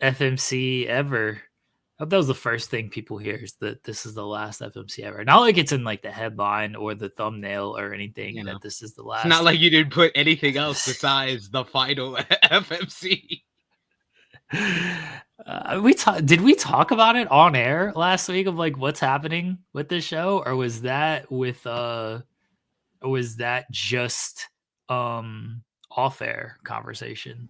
FMC ever. I hope that was the first thing people hear is that this is the last FMC ever. Not like it's in like the headline or the thumbnail or anything that this is the It's not last. like you didn't put anything else besides the final FMC. Did we talk about it on air last week of like what's happening with this show, or was that just off air conversation?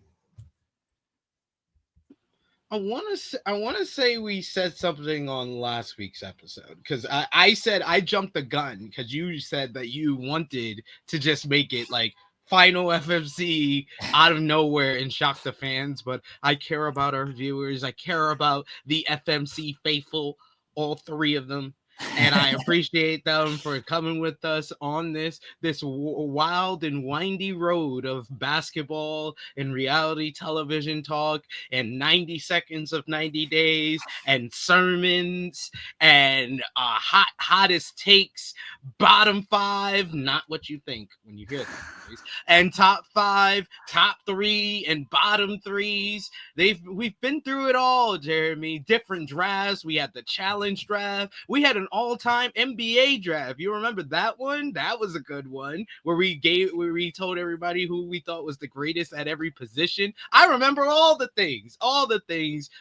I want to say we said something on last week's episode because I said I jumped the gun because you said that you wanted to just make it like Final FMC out of nowhere and shock the fans, but I care about our viewers. I care about the FMC faithful, all three of them. And I appreciate them for coming with us on this wild and windy road of basketball and reality television talk and 90 seconds of 90 days and sermons and hottest takes, bottom five, not what you think when you hear that noise, and top five, top three, and bottom threes. We've been through it all, Jeremy. Different drafts. We had the challenge draft. We had an all-time NBA draft. You remember that one? That was a good one where we told everybody who we thought was the greatest at every position. I remember all the things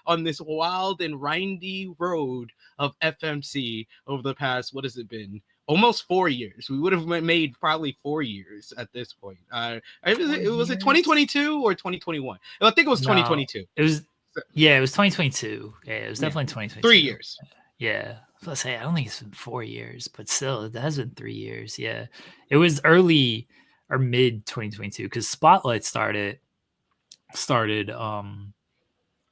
on this wild and windy road of FMC over the past, what has it been? Almost 4 years. We would have made probably 4 years at this point. Was it 2022 or 2021? I think it was 2022. It was 2022. Yeah, it was definitely 2022. 3 years. Yeah. Let's say I don't think it's been 4 years, but still, it has been 3 years. Yeah, it was early or mid 2022 because Spotlight started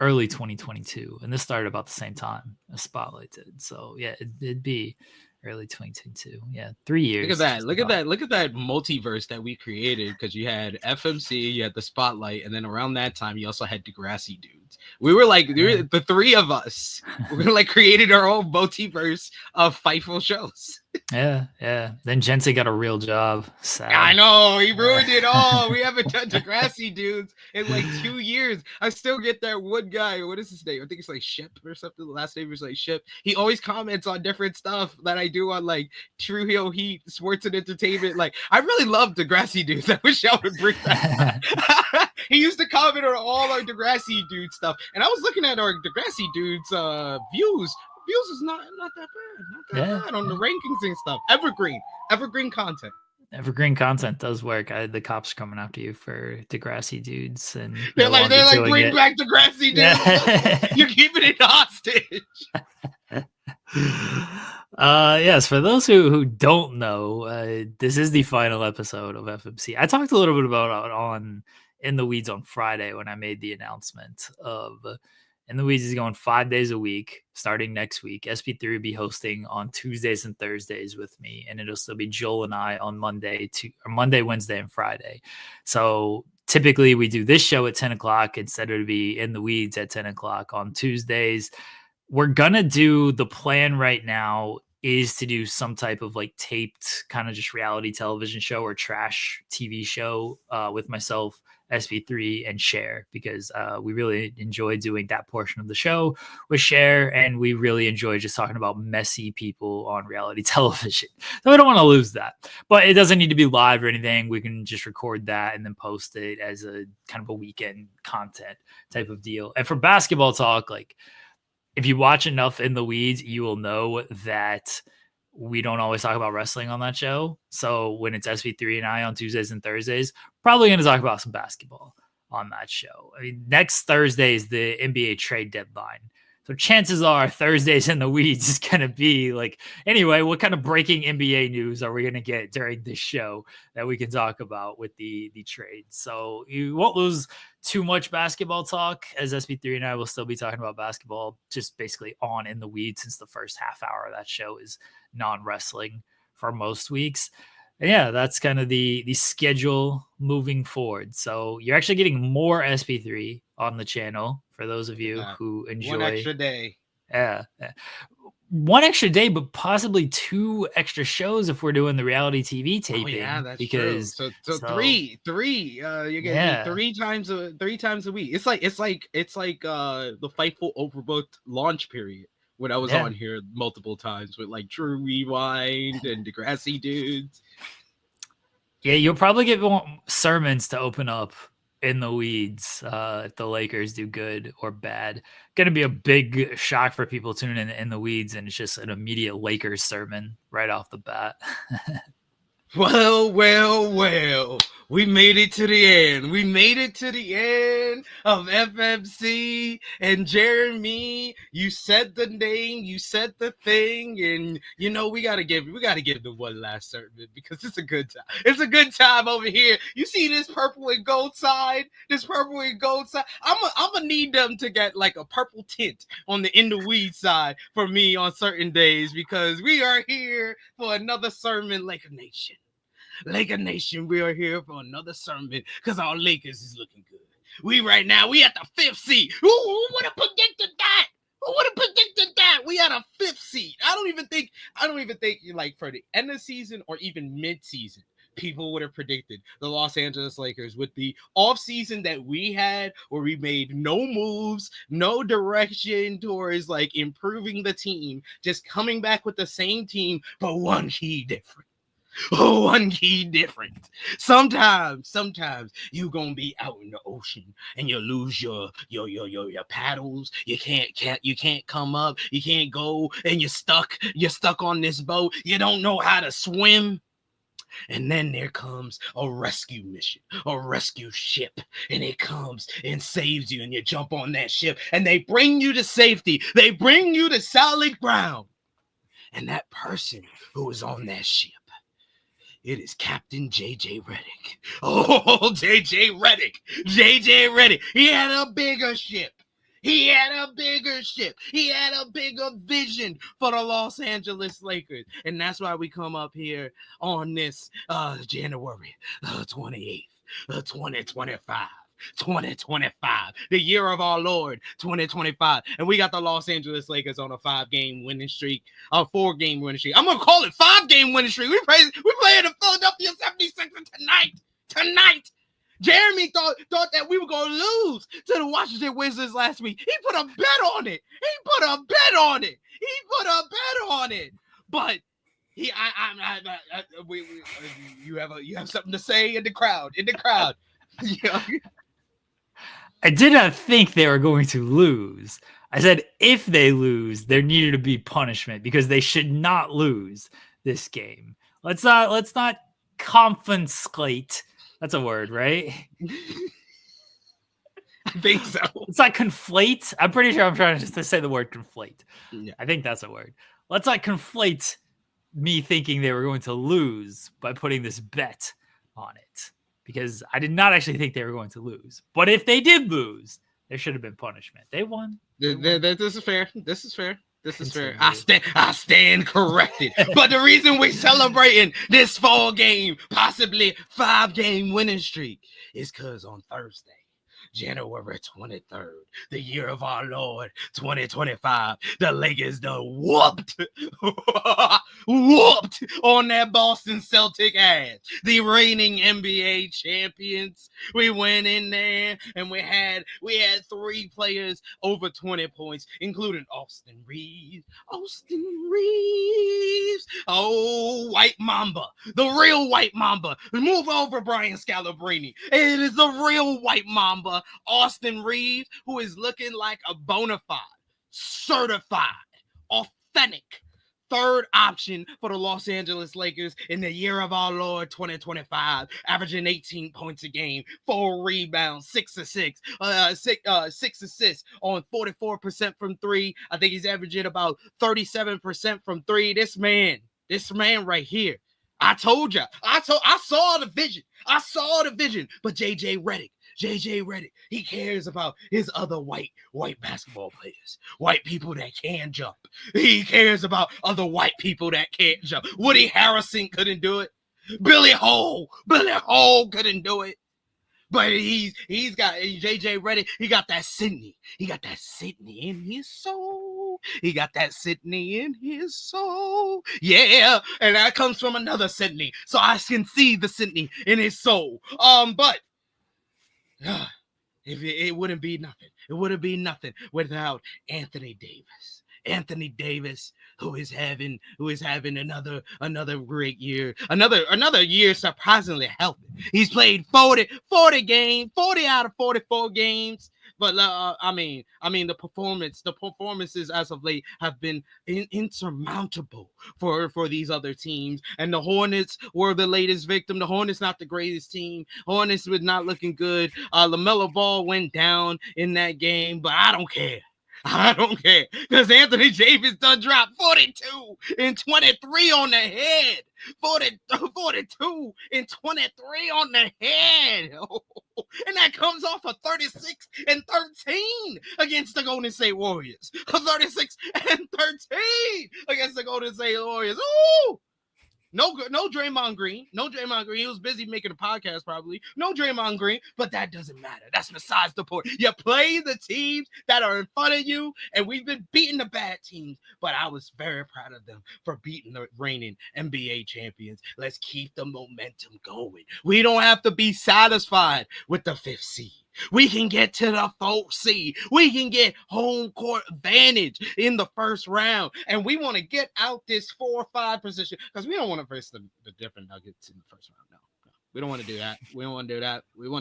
early 2022, and this started about the same time as Spotlight did. So yeah, it'd be early 2022. Yeah, 3 years. Look at that multiverse that we created because you had FMC, you had the Spotlight, and then around that time you also had Degrassi Dudes. We were the three of us. We like created our own multiverse of Fightful shows. Yeah. Then Jensen got a real job. Sad. I know, he ruined it all. We haven't done Degrassi Dudes in like 2 years. I still get that one guy. What is his name? I think it's like Ship or something. The last name is like Ship. He always comments on different stuff that I do on like True Heel Heat, Sports and Entertainment. Like, I really love Degrassi Dudes. I wish I would bring that back. He used to comment on all our Degrassi Dude stuff. And I was looking at our Degrassi Dudes views. Views is not that bad on the rankings and stuff. Evergreen content. Evergreen content does work. The cops are coming after you for Degrassi Dudes, and they're like bring back Degrassi Dudes. Yeah. You're keeping it hostage. Yes, for those who don't know, this is the final episode of FMC. I talked a little bit about it on In the Weeds on Friday when I made the announcement of In the Weeds is going 5 days a week starting next week. SP3 will be hosting on Tuesdays and Thursdays with me, and it'll still be Joel and I on Monday, Wednesday, and Friday. So typically we do this show at 10 o'clock instead of to be In the Weeds at 10 o'clock on Tuesdays. We're going to do, the plan right now is to do some type of like taped kind of just reality television show or trash TV show with myself, SP3, and Cher, because we really enjoy doing that portion of the show with Cher, and we really enjoy just talking about messy people on reality television. So we don't want to lose that, but it doesn't need to be live or anything. We can just record that and then post it as a kind of a weekend content type of deal. And for basketball talk, like, if you watch enough In the Weeds, you will know that we don't always talk about wrestling on that show. So when it's SP3 and I on Tuesdays and Thursdays, probably going to talk about some basketball on that show. I mean, next Thursday is the NBA trade deadline. So chances are Thursdays in the Weeds is going to be like, anyway, what kind of breaking NBA news are we going to get during this show that we can talk about with the trade? So you won't lose too much basketball talk, as SP3 and I will still be talking about basketball just basically on In the Weeds, since the first half hour of that show is non-wrestling for most weeks. And yeah, that's kind of the schedule moving forward. So you're actually getting more SP3 on the channel for those of you who enjoy 1 extra day. Yeah. one extra day, but possibly 2 extra shows if we're doing the reality TV taping. Oh yeah, that's because true. So three. You're gonna do 3 times a week. It's like the Fightful overbooked launch period when I was on here multiple times with like True Rewind and Degrassi dudes. Yeah, you'll probably get sermons to open up in the weeds if the Lakers do good or bad. Going to be a big shock for people tuning in the weeds, and it's just an immediate Lakers sermon right off the bat. Well, we made it to the end. We made it to the end of FMC. And Jeremy, you said the name, you said the thing, and you know we gotta give them one last sermon because it's a good time. It's a good time over here. You see this purple and gold side? I'm gonna need them to get like a purple tint on the in the weed side for me on certain days because we are here for another sermon, Laker Nation. Laker Nation, we are here for another sermon because our Lakers is looking good. We at the 5th seed. Who would have predicted that? We had a 5th seed. I don't even think like for the end of the season or even mid-season, people would have predicted the Los Angeles Lakers with the offseason that we had where we made no moves, no direction towards like improving the team, just coming back with the same team, but one key different. Sometimes you gonna be out in the ocean and you lose your paddles. You can't come up. You can't go, and you're stuck on this boat. You don't know how to swim. And then there comes a rescue mission, a rescue ship, and it comes and saves you, and you jump on that ship, and they bring you to safety. They bring you to solid ground. And that person who is on that ship, it is Captain J.J. Redick. Oh, J.J. Redick. He had a bigger ship. He had a bigger vision for the Los Angeles Lakers. And that's why we come up here on this January 28th, 2025, the year of our Lord, 2025. And we got the Los Angeles Lakers on a 4-game winning streak. I'm going to call it 5-game winning streak. We playing the Philadelphia 76ers tonight. Jeremy thought that we were going to lose to the Washington Wizards last week. He put a bet on it. But you have something to say in the crowd. Yeah. I did not think they were going to lose. I said if they lose, there needed to be punishment because they should not lose this game. Let's not confiscate. That's a word, right? I think so. Let's not conflate. I'm pretty sure I'm trying to say the word conflate. Yeah. I think that's a word. Let's not conflate me thinking they were going to lose by putting this bet on it. Because I did not actually think they were going to lose. But if they did lose, there should have been punishment. They won. This is fair. I stand corrected. But the reason we're celebrating this 4-game, possibly 5-game winning streak is because on Thursday, January 23rd, the year of our Lord, 2025, the Lakers done whooped on that Boston Celtic ass. The reigning NBA champions. We went in there and we had 3 players over 20 points, including Austin Reeves. Oh, White Mamba. The real White Mamba. Move over, Brian Scalabrine. It is the real White Mamba, Austin Reeves, who is looking like a bona fide, certified, authentic 3rd option for the Los Angeles Lakers in the year of our Lord 2025, averaging 18 points a game, 4 rebounds, 6 assists on 44% from 3. I think he's averaging about 37% from 3. This man right here. I told you. I saw the vision. But JJ Redick, he cares about his other white basketball players, white people that can jump. He cares about other white people that can't jump. Woody Harrelson couldn't do it. Billy Hole couldn't do it. But he's got JJ Redick. He got that Sydney in his soul. He got that Sydney in his soul. Yeah. And that comes from another Sydney. So I can see the Sydney in his soul. But if it wouldn't be nothing. It wouldn't be nothing without Anthony Davis. Anthony Davis, who is having another great year, another year surprisingly healthy. He's played 40 games, 40 out of 44 games. But I mean, the performances as of late have been insurmountable for these other teams. And the Hornets were the latest victim. The Hornets not the greatest team. Hornets was not looking good. LaMelo Ball went down in that game, but I don't care. I don't care because Anthony Davis done dropped 42 and 23 on the head. 42 and 23 on the head. And that comes off of 36 and 13 against the Golden State Warriors. 36 and 13 against the Golden State Warriors. Ooh! No Draymond Green. No Draymond Green. He was busy making a podcast probably. No Draymond Green, but that doesn't matter. That's besides the point. You play the teams that are in front of you, and we've been beating the bad teams, but I was very proud of them for beating the reigning NBA champions. Let's keep the momentum going. We don't have to be satisfied with the 5th seed. We can get to the 4th seed. We can get home court advantage in the first round. And we want to get out this 4 or 5 position because we don't want to face the different Nuggets in the first round. No. We don't want to do that. We want to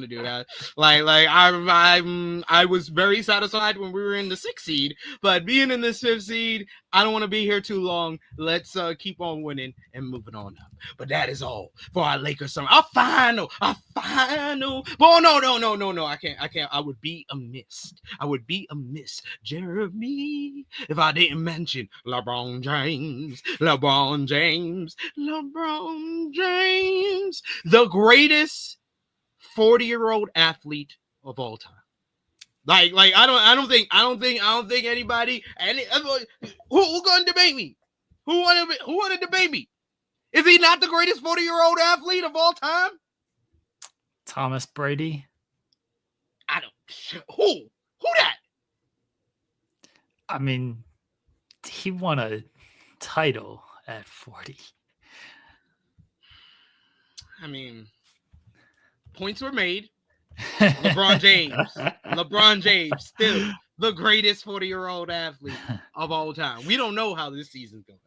do that. Like I was very satisfied when we were in the 6th seed, but being in this 5th seed, I don't want to be here too long. Let's keep on winning and moving on up. But that is all for our Lakers summer. A final. Oh no. I can't. I would be amiss, Jeremy, if I didn't mention LeBron James, the greatest 40-year-old athlete of all time. Like I don't think anybody who gonna debate me? Who wanna debate me? Is he not the greatest 40-year-old athlete of all time? Thomas Brady. I don't. Who that? I mean, he won a title at 40. I mean, points were made. LeBron James, still the greatest 40-year-old athlete of all time. We don't know how this season's going.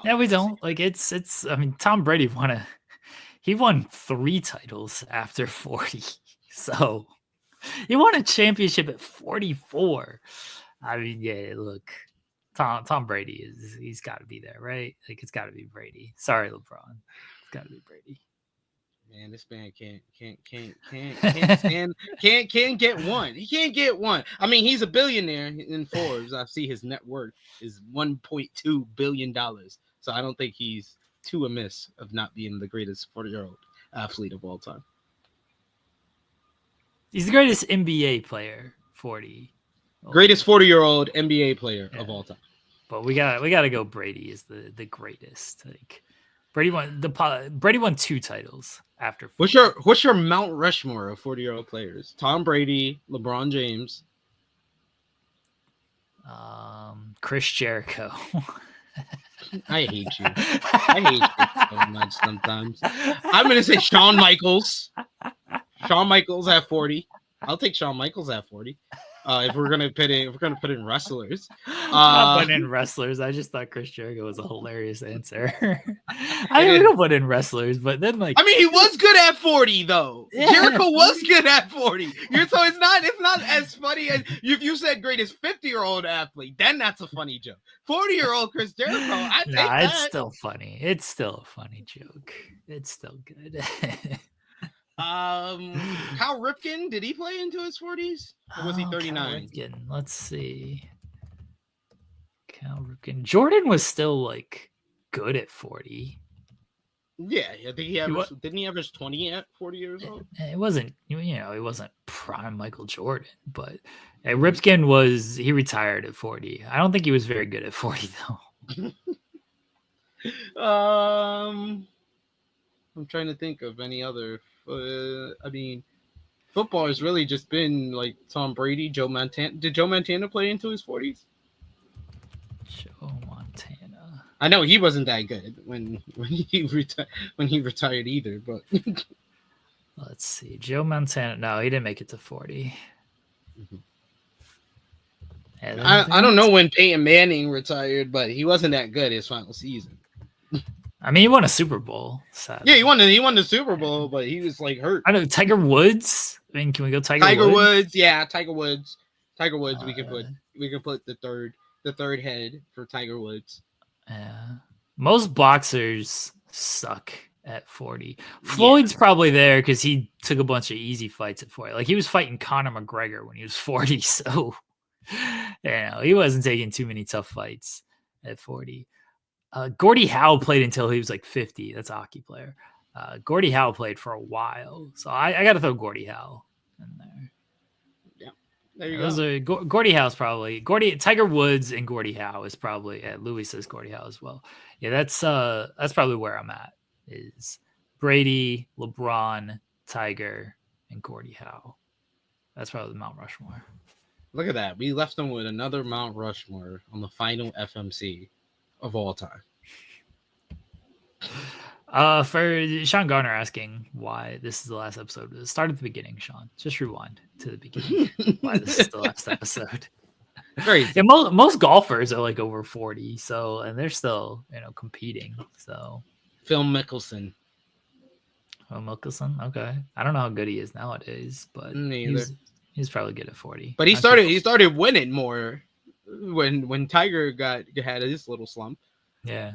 Yeah, we don't. Like it's. I mean, Tom Brady he won 3 titles after 40. So he won a championship at 44. I mean, yeah. Look, Tom Brady he's got to be there, right? Like it's got to be Brady. Sorry, LeBron. It's got to be Brady. Man, this man can't get one. He can't get one. I mean, he's a billionaire in Forbes. I see his net worth is $1.2 billion. So I don't think he's too amiss of not being the greatest 40-year-old athlete of all time. He's the greatest NBA player, 40. Greatest 40-year-old NBA player of all time. But we got to go Brady is the greatest. Like Brady won 2 titles after 40. What's your Mount Rushmore of 40-year-old players? Tom Brady, LeBron James, Chris Jericho. I hate you. I hate you so much sometimes. I'm gonna say Shawn Michaels. Shawn Michaels at 40. I'll take Shawn Michaels at 40. If we're gonna put in wrestlers, I'm putting in wrestlers. I just thought Chris Jericho was a hilarious answer. I mean, we don't put in wrestlers, but then I mean, he was good at 40 though. Yeah. Jericho was good at 40. So it's not as funny as if you said greatest 50-year-old athlete. Then that's a funny joke. 40-year-old Chris Jericho. It's still funny. It's still a funny joke. It's still good. Cal Ripken, did he play into his 40s? Or was he 39? Let's see. Cal Ripken. Jordan was still like good at 40. Yeah, I think he averaged. Didn't he average 20 at 40 years old? It wasn't, it wasn't prime Michael Jordan, but Ripken he retired at 40. I don't think he was very good at 40 though. I'm trying to think of any other. I mean, football has really just been like Tom Brady, Joe Montana. Did Joe Montana play into his 40s? Joe Montana. I know he wasn't that good when he retired either, but Let's see. Joe Montana. No, he didn't make it to 40. I don't know when Peyton Manning retired, but he wasn't that good his final season. I mean, he won a Super Bowl. Sadly. Yeah, he won the Super Bowl, but he was like hurt. I know Tiger Woods. I mean, can we go Tiger Woods? Yeah, Tiger Woods. Tiger Woods. We could put the third head for Tiger Woods. Yeah, most boxers suck at 40. Floyd's probably there because he took a bunch of easy fights at 40. Like he was fighting Conor McGregor when he was 40, so he wasn't taking too many tough fights at 40. Gordie Howe played until he was like 50. That's a hockey player. Gordie Howe played for a while, so I got to throw Gordie Howe in there. Yeah, there you go. Those are Gordie Howe's probably Tiger Woods and Gordie Howe is probably. Louis says Gordie Howe as well. Yeah, that's probably where I'm at. Is Brady, LeBron, Tiger, and Gordie Howe. That's probably the Mount Rushmore. Look at that. We left them with another Mount Rushmore on the Final FMC of all time. For Sean Garner asking why this is the last episode. Start at the beginning, Sean. Just rewind to the beginning. Why this is the last episode. Great. Yeah, most golfers are like over 40, so and they're still competing. So Phil Mickelson. Okay. I don't know how good he is nowadays, but he's probably good at 40. But he started winning more when Tiger had his little slump. Yeah.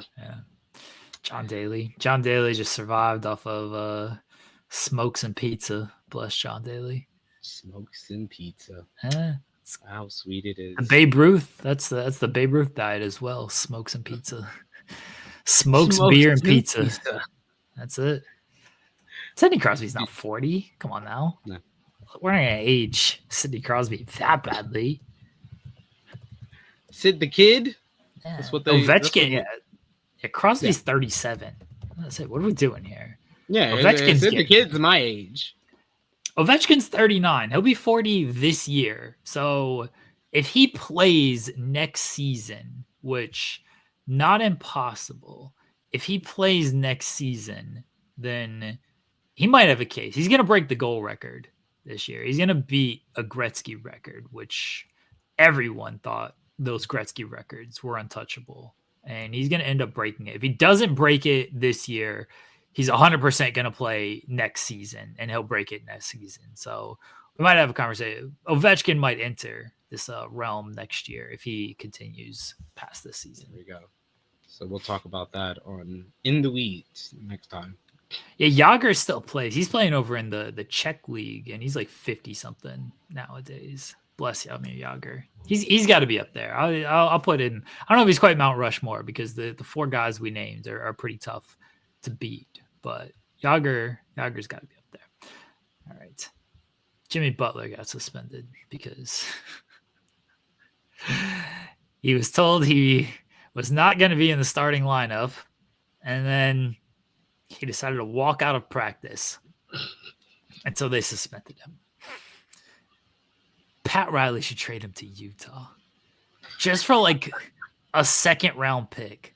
John Daly just survived off of smokes and pizza. Bless John Daly. Smokes and pizza. How sweet it is. Babe Ruth. That's the Babe Ruth diet as well. Smokes and pizza. Smokes, beer, and pizza. That's it. Sidney Crosby's not 40. Come on now. No. We're not gonna age Sidney Crosby that badly. Sid the Kid. Yeah. That's what they. Ovechkin. Yeah, Crosby's 37. Let's say, what are we doing here? Yeah, Ovechkin's Sid the Kid's my age. Ovechkin's 39. He'll be 40 this year. So if he plays next season, which not impossible, if he plays next season, then he might have a case. He's going to break the goal record this year. He's going to beat a Gretzky record, which everyone thought those Gretzky records were untouchable. And he's going to end up breaking it. If he doesn't break it this year, he's 100% going to play next season, and he'll break it next season. So we might have a conversation. Ovechkin might enter this realm next year if he continues past this season. There we go. So we'll talk about that on In the Weeds next time. Yeah, Jágr still plays. He's playing over in the Czech league, and he's like 50-something nowadays. Bless you, Jaromír Jágr. He's got to be up there. I'll put in. I don't know if he's quite Mount Rushmore because the four guys we named are pretty tough to beat. But Jágr's got to be up there. All right. Jimmy Butler got suspended because he was told he was not going to be in the starting lineup, and then he decided to walk out of practice, and so they suspended him. Pat Riley should trade him to Utah just for like a second-round pick.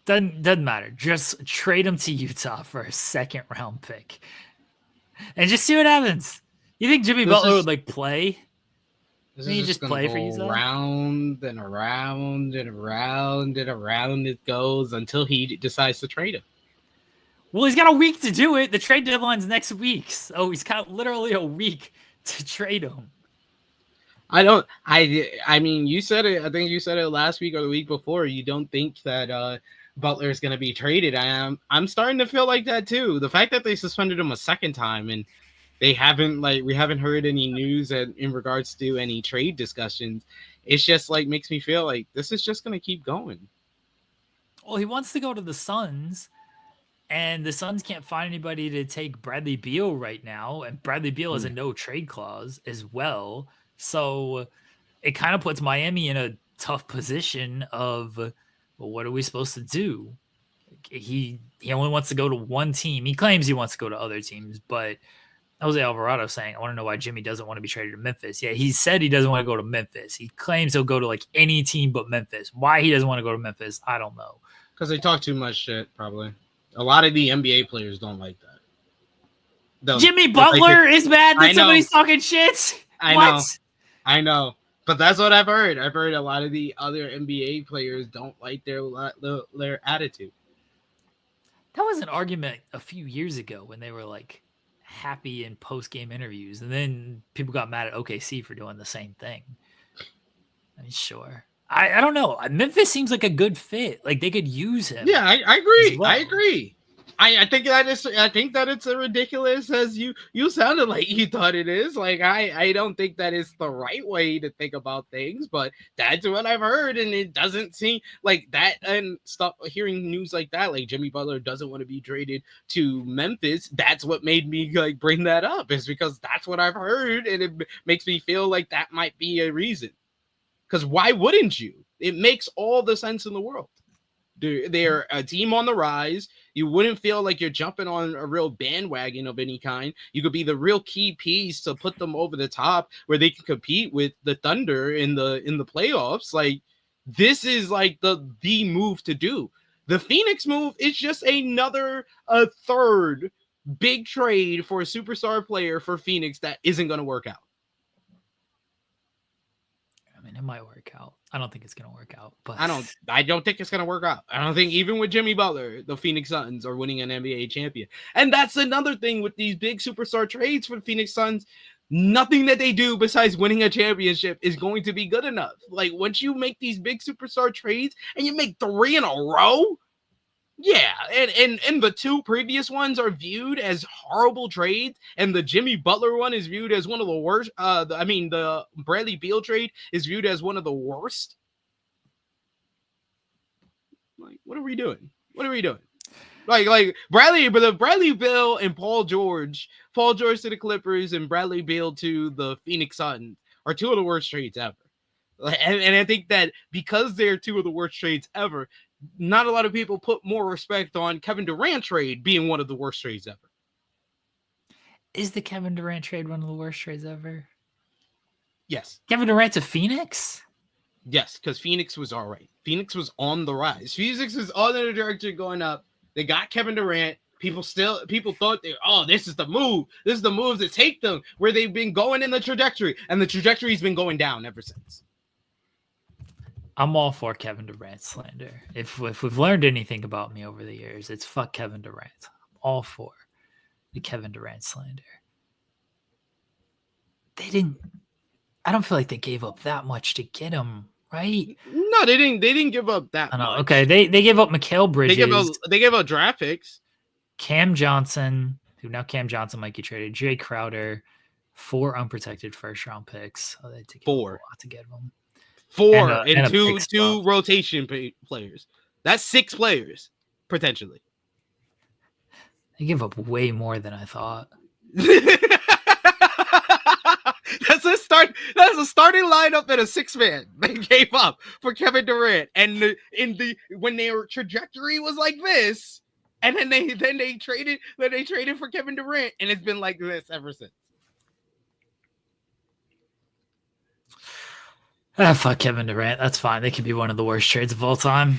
Doesn't matter. Just trade him to Utah for a second-round pick, and just see what happens. You think Jimmy Butler would like play? He just play for Utah? Round and around and around and around it goes until he decides to trade him. Well, he's got a week to do it. The trade deadline's next week, so he's got literally a week to trade him. I mean, you said it. I think you said it last week or the week before. You don't think that Butler is going to be traded. I'm starting to feel like that too. The fact that they suspended him a second time and we haven't heard any news in regards to any trade discussions. It's just like makes me feel like this is just going to keep going. Well, he wants to go to the Suns, and the Suns can't find anybody to take Bradley Beal right now, and Bradley Beal has a no trade clause as well. So it kind of puts Miami in a tough position of, well, what are we supposed to do? He only wants to go to one team. He claims he wants to go to other teams, but Jose Alvarado saying, I want to know why Jimmy doesn't want to be traded to Memphis. Yeah, he said he doesn't want to go to Memphis. He claims he'll go to like any team but Memphis. Why he doesn't want to go to Memphis, I don't know. Because they talk too much shit, probably. A lot of the NBA players don't like that. Jimmy Butler is mad that somebody's talking shit? I know. But that's what I've heard. I've heard a lot of the other NBA players don't like their attitude. That was an argument a few years ago when they were like happy in post-game interviews, and then people got mad at OKC for doing the same thing. I mean, sure. I don't know. Memphis seems like a good fit. Like they could use him. Yeah, I agree. Well. I agree. I think that it's as ridiculous as you sounded like you thought it is. Like I don't think that is the right way to think about things, but that's what I've heard, and it doesn't seem like that. And stuff, hearing news like that, like Jimmy Butler doesn't want to be traded to Memphis. That's what made me like bring that up, is because that's what I've heard, and it makes me feel like that might be a reason. Because why wouldn't you? It makes all the sense in the world. They're a team on the rise. You wouldn't feel like you're jumping on a real bandwagon of any kind. You could be the real key piece to put them over the top where they can compete with the Thunder in the playoffs. Like, this is like the move to do. The Phoenix move is just a third big trade for a superstar player for Phoenix that isn't going to work out. I mean, it might work out. I don't think it's going to work out, but I don't think it's going to work out. I don't think even with Jimmy Butler, the Phoenix Suns are winning an NBA champion. And that's another thing with these big superstar trades for the Phoenix Suns. Nothing that they do besides winning a championship is going to be good enough. Like, once you make these big superstar trades and you make 3 in a row, yeah, and the 2 previous ones are viewed as horrible trades, and the Jimmy Butler one is viewed as one of the worst. The Bradley Beal trade is viewed as one of the worst. Like, what are we doing? Like Bradley Beal and Paul George to the Clippers and Bradley Beal to the Phoenix Suns are 2 of the worst trades ever. And I think that because they're 2 of the worst trades ever, not a lot of people put more respect on Kevin Durant trade being one of the worst trades ever. Is the Kevin Durant trade one of the worst trades ever? Yes. Kevin Durant to Phoenix? Yes, because Phoenix was all right. Phoenix was on the rise. Phoenix was on the direction going up. They got Kevin Durant. People thought this is the move. This is the move to take them where they've been going in the trajectory. And the trajectory's been going down ever since. I'm all for Kevin Durant slander. If we've learned anything about me over the years, it's fuck Kevin Durant. I'm all for the Kevin Durant slander. I don't feel like they gave up that much to get him, right? No, they didn't give up that much. Okay, they gave up Mikal Bridges. They gave up draft picks. Cam Johnson, who now Cam Johnson might get traded. Jay Crowder, 4 unprotected first-round picks. Oh, they took 4 a lot to get them. 4 and two rotation players. That's 6 players, potentially. They give up way more than I thought. That's a starting lineup and a 6-man they gave up for Kevin Durant. And when their trajectory was like this, and then they traded for Kevin Durant, and it's been like this ever since. Fuck Kevin Durant. That's fine. They could be one of the worst trades of all time.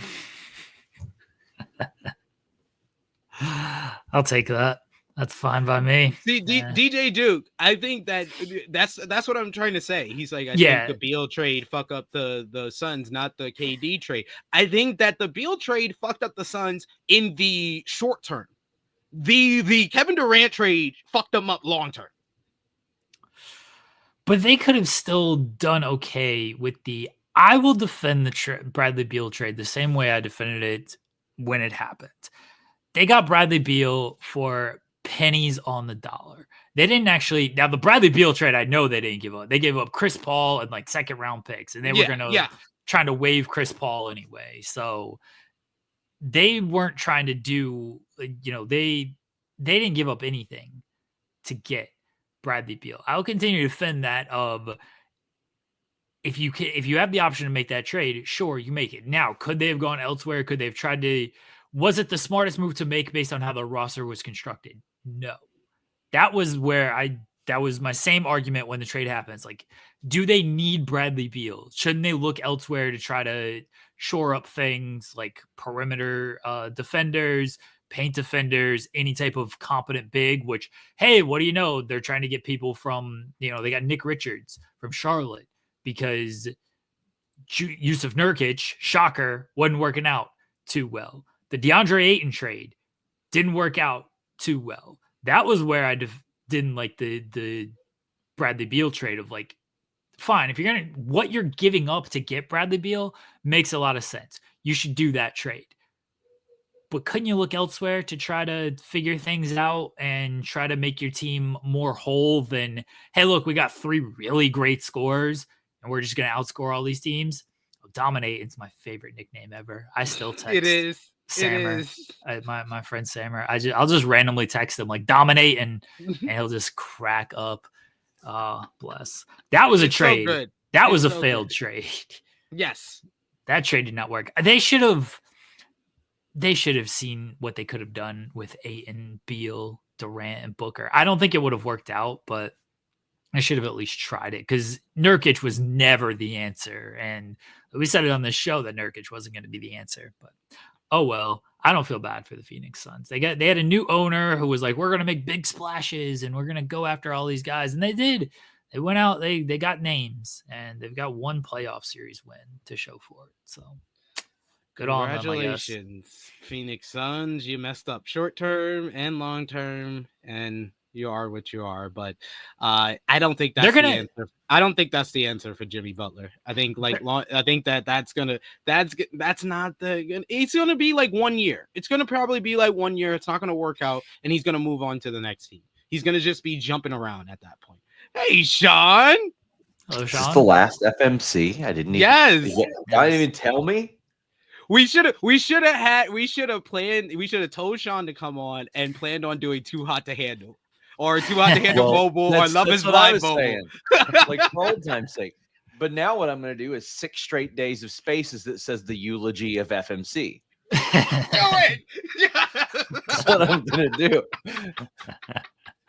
I'll take that. That's fine by me. See, DJ Duke, I think that's what I'm trying to say. He's like, I think the Beal trade fuck up the Suns, not the KD trade. I think that the Beal trade fucked up the Suns in the short term. The Kevin Durant trade fucked them up long term. But they could have still done okay with I will defend the Bradley Beal trade the same way I defended it when it happened. They got Bradley Beal for pennies on the dollar. They didn't actually. Now, the Bradley Beal trade, I know they didn't give up. They gave up Chris Paul and like 2nd-round picks, and they were trying to waive Chris Paul anyway. So they weren't trying to do, they didn't give up anything to get Bradley Beal. I'll continue to defend that of if you have the option to make that trade, sure, you make it. Now, could they have gone elsewhere? Could they have tried to? Was it the smartest move to make based on how the roster was constructed? No. that was that was my same argument when the trade happens. Like, do they need Bradley Beal? Shouldn't they look elsewhere to try to shore up things like perimeter defenders, paint defenders, any type of competent big, which, hey, what do you know? They're trying to get people from, they got Nick Richards from Charlotte because Yusuf Nurkic, shocker, wasn't working out too well. The DeAndre Ayton trade didn't work out too well. That was where I didn't like the Bradley Beal trade of like, fine, if you're what you're giving up to get Bradley Beal makes a lot of sense. You should do that trade. But couldn't you look elsewhere to try to figure things out and try to make your team more whole than, hey, look, we got 3 really great scorers and we're just going to outscore all these teams? Dominate is my favorite nickname ever. I still text Sammer. It is. My friend Sammer. I'll just randomly text him like dominate and he'll just crack up. Bless. That was a trade. So that was a failed trade. Yes. That trade did not work. They should have seen what they could have done with Ayton, Beal, Durant, and Booker. I don't think it would have worked out, but I should have at least tried it because Nurkic was never the answer. And we said it on this show that Nurkic wasn't going to be the answer, but oh well. I don't feel bad for the Phoenix Suns. They had a new owner who was like, we're going to make big splashes and we're going to go after all these guys. And they did. They went out, they got names, and they've got 1 playoff series win to show for it. So good on them, I guess. Congratulations, Phoenix Suns. You messed up short term and long term, and you are what you are. But I don't think that's the answer. I don't think that's the answer for Jimmy Butler. I think I think that's not the. It's gonna be like 1 year. It's gonna probably be like 1 year. It's not gonna work out, and he's gonna move on to the next team. He's gonna just be jumping around at that point. Hey, Sean. Hello, Sean. Is this the last FMC? I didn't. Yes. Y'all didn't even tell me. We should have told Sean to come on and planned on doing Too Hot to Handle. Or Too Hot to Handle Mobile or Love is Blind Mobile. Like for old time's sake. But now what I'm going to do is 6 straight days of spaces that says the eulogy of FMC. Do it! That's what I'm going to do.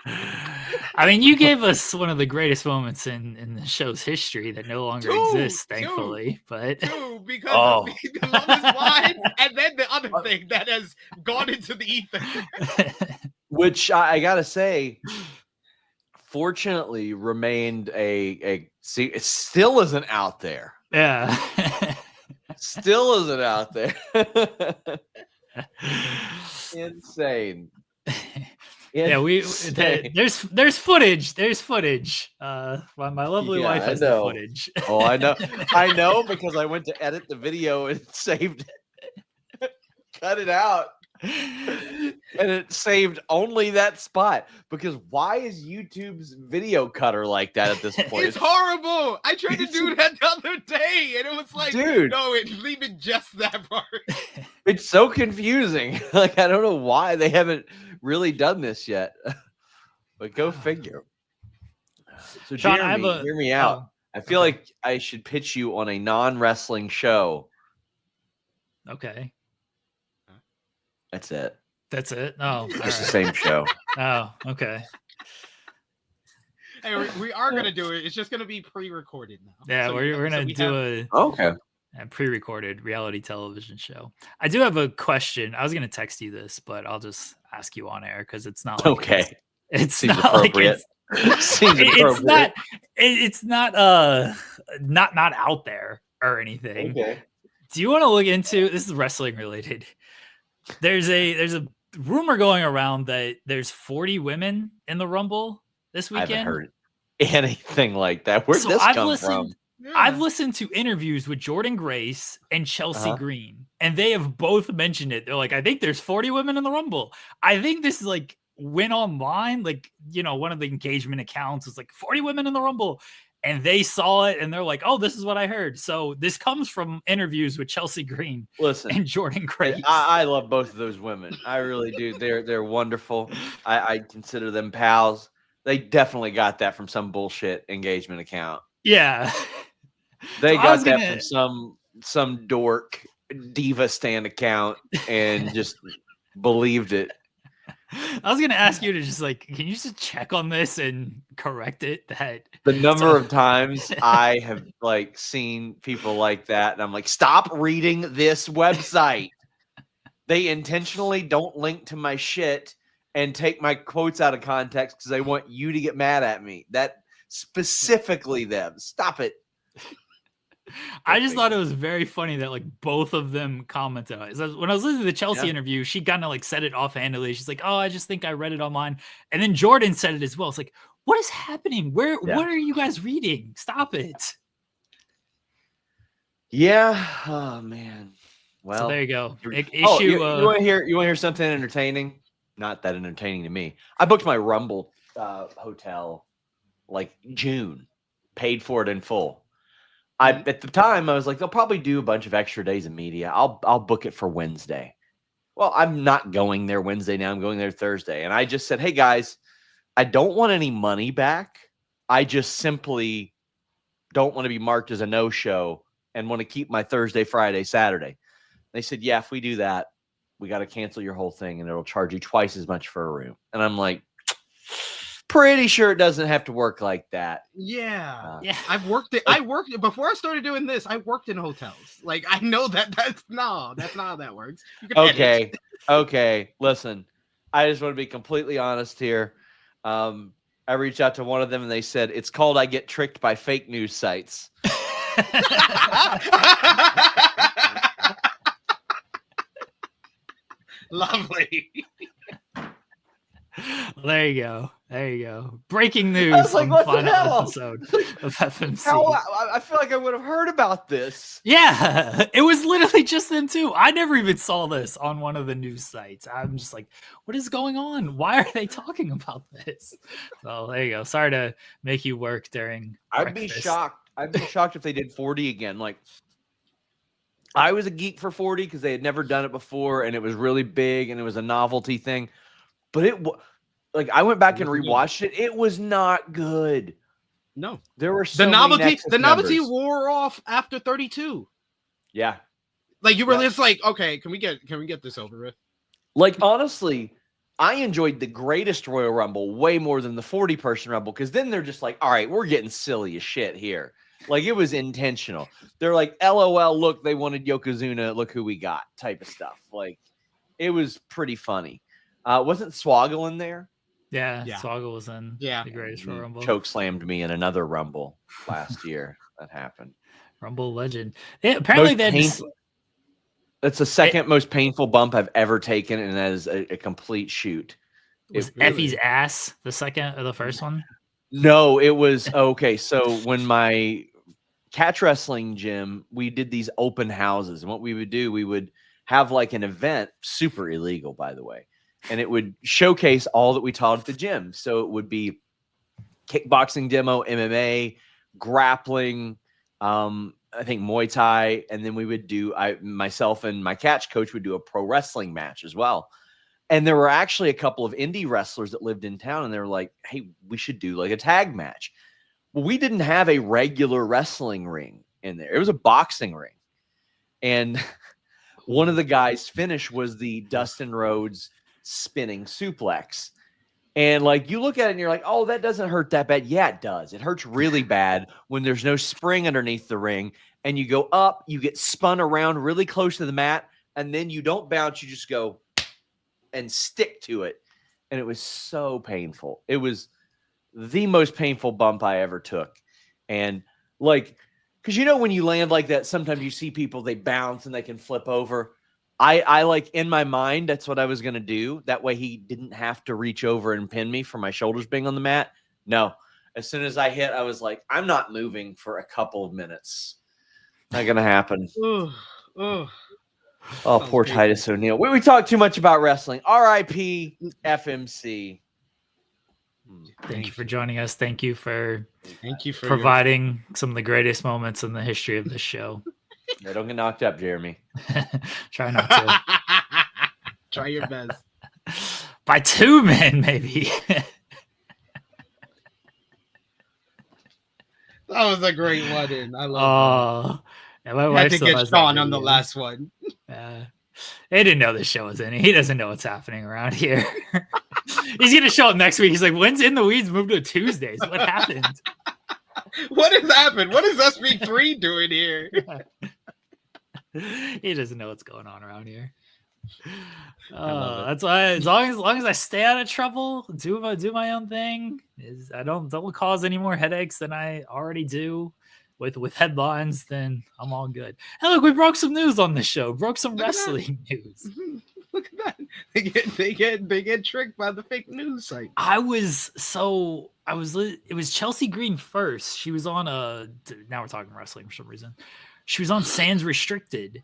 I mean, you gave us one of the greatest moments in the show's history that no longer exists, thankfully. But because of the Love is Blind, and then the other thing that has gone into the ether. Which I gotta say, fortunately, remained it still isn't out there. Yeah, still isn't out there. Insane. Yeah, there's footage. There's footage. My lovely wife has the footage. Oh, I know because I went to edit the video and saved it. Cut it out. And it saved only that spot because why is YouTube's video cutter like that at this point? It's horrible. I tried to do that the other day and it was like, dude, no, leave it just that part. It's so confusing. Like, I don't know why they haven't really done this yet, but go figure. So Sean, Jeremy, hear me out. I feel like I should pitch you on a non-wrestling show. Okay. That's it. That's it. Oh, it's the same show. Oh, okay. Hey, we are gonna do it. It's just gonna be pre-recorded now. Yeah, so we're gonna do a pre-recorded reality television show. I do have a question. I was gonna text you this, but I'll just ask you on air because it's not like it's Seems not appropriate. Like Seems appropriate. It's not out there or anything. Okay. Do you want to look into this? Is wrestling related. There's a rumor going around that there's 40 women in the Rumble this weekend. I haven't heard anything like that. Where'd this come from? Yeah. I've listened to interviews with Jordan Grace and Chelsea Green, and they have both mentioned it. They're like, I think there's 40 women in the Rumble. I think this is like went online, like, one of the engagement accounts was like 40 women in the Rumble. And they saw it and they're like, oh, this is what I heard. So this comes from interviews with Chelsea Green and Jordan Grace. I love both of those women. I really do. They're wonderful. I consider them pals. They definitely got that from some bullshit engagement account. Yeah. They got that from some dork diva stand account and just believed it. I was gonna ask you to just like, can you just check on this and correct it? That The number of times I have like seen people like that, and I'm like, stop reading this website. They intentionally don't link to my shit and take my quotes out of context because they want you to get mad at me. That specifically them. Stop it. I just thought it was very funny that like both of them commented on it. So when I was listening to the Chelsea interview, she kind of like said it offhandedly. She's like, "Oh, I just think I read it online," and then Jordan said it as well. It's like, what is happening? What are you guys reading? Stop it. Yeah. Oh man. Well, so there you go. You want to hear something entertaining? Not that entertaining to me. I booked my Rumble hotel like June, paid for it in full. At the time I was like, they'll probably do a bunch of extra days of media. I'll book it for Wednesday. Well, I'm not going there Wednesday now. I'm going there Thursday. And I just said, hey guys, I don't want any money back. I just simply don't want to be marked as a no-show and want to keep my Thursday, Friday, Saturday. They said, yeah, if we do that, we got to cancel your whole thing and it'll charge you twice as much for a room. And I'm like, pretty sure it doesn't have to work like that. Yeah. I've worked it. I worked before I started doing this. I worked in hotels. Like I know that's not how that works. Okay. Listen, I just want to be completely honest here. I reached out to one of them and they said it's called I get tricked by fake news sites. Lovely. There you go. Breaking news on the final episode of FMC. I feel like I would have heard about this. Yeah, it was literally just them too. I never even saw this on one of the news sites. I'm just like, what is going on? Why are they talking about this? So there you go. Sorry to make you work during I'd be shocked. I'd be shocked if they did 40 again. Like, I was a geek for 40 because they had never done it before and it was really big and it was a novelty thing. But I went back and rewatched it. It was not good. No, there were so the novelty. The novelty members. wore off after 32. Yeah, like you were just like, okay, can we get this over with? Like honestly, I enjoyed the greatest Royal Rumble way more than the 40-person Rumble because then they're just like, all right, we're getting silly as shit here. Like it was intentional. They're like, LOL, look, they wanted Yokozuna. Look who we got, type of stuff. Like it was pretty funny. Wasn't Swoggle in there? Yeah. Swoggle was in the greatest Royal Rumble. Choke slammed me in another Rumble last year. That happened. Rumble legend. Yeah, apparently that's the second most painful bump I've ever taken, and that is a complete shoot. Was Effie's ass the second or the first one? No, it was okay. So when my catch wrestling gym, we did these open houses, and what we would do, we would have like an event, super illegal, by the way. And it would showcase all that we taught at the gym. So it would be kickboxing demo, MMA, grappling, I think Muay Thai. And then we would do, myself and my catch coach would do a pro wrestling match as well. And there were actually a couple of indie wrestlers that lived in town. And they were like, hey, we should do like a tag match. Well, we didn't have a regular wrestling ring in there. It was a boxing ring. And one of the guys' finish was the Dustin Rhodes spinning suplex. And like you look at it and you're like, oh, that doesn't hurt that bad. Yeah, it does. It hurts really bad when there's no spring underneath the ring and you go up, you get spun around really close to the mat, and then you don't bounce, you just go and stick to it. And it was so painful. It was the most painful bump I ever took. And like, because you know when you land like that, sometimes you see people, they bounce and they can flip over. I like in my mind, that's what I was going to do. That way he didn't have to reach over and pin me for my shoulders being on the mat. No. As soon as I hit, I was like, I'm not moving for a couple of minutes. Not going to happen. Oh, poor Titus O'Neil. We talked too much about wrestling. R.I.P. FMC. Thank you for joining us. Thank you for providing some of the greatest moments in the history of this show. Yeah, don't get knocked up, Jeremy. Try not to. Try your best. By 2 men, maybe. That was a great one. I love that. Yeah, my wife had to get Sean on the last one. Yeah. He didn't know this show was in it. He doesn't know what's happening around here. He's going to show up next week. He's like, when's In the Weeds moved to Tuesdays? What happened? What has happened? What is SP3 doing here? He doesn't know what's going on around here. That's why as long as I stay out of trouble, do my own thing, I don't cause any more headaches than I already do with headlines, then I'm all good. Hey, look, we broke some news on this show. Broke some wrestling news. Look at that. They get tricked by the fake news site. It was Chelsea Green first. She was on now we're talking wrestling for some reason. She was on Sands Restricted,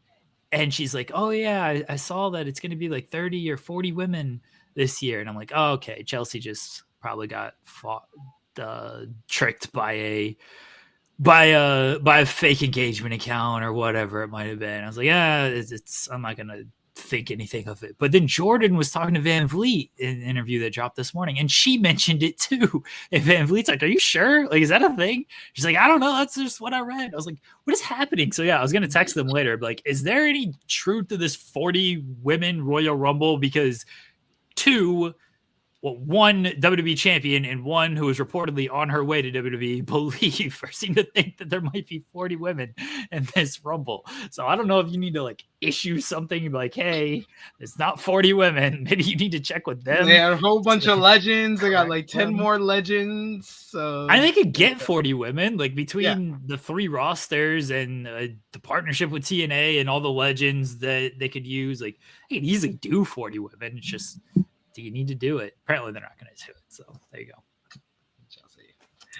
and she's like, oh yeah, I saw that it's going to be like 30 or 40 women this year. And I'm like, oh, okay, Chelsea just probably got tricked by a fake engagement account or whatever it might have been. I was like, yeah, I'm not going to think anything of it. But then Jordan was talking to Van Vliet in an interview that dropped this morning, and she mentioned it too. And Van Vliet's like, are you sure? Like, is that a thing? She's like, I don't know. That's just what I read. I was like, what is happening? So yeah, I was going to text them later. Like, is there any truth to this 40 women Royal Rumble? Because one WWE champion and one who was reportedly on her way to WWE believe or seem to think that there might be 40 women in this Rumble. So I don't know if you need to like issue something and be like, hey, it's not 40 women. Maybe you need to check with them. They had a whole bunch of legends. They got like 10 more legends. So I think they could get 40 women, like between the 3 rosters and the partnership with TNA and all the legends that they could use. Like, they could easily do 40 women. It's just, do you need to do it? Apparently they're not going to do it. So there you go.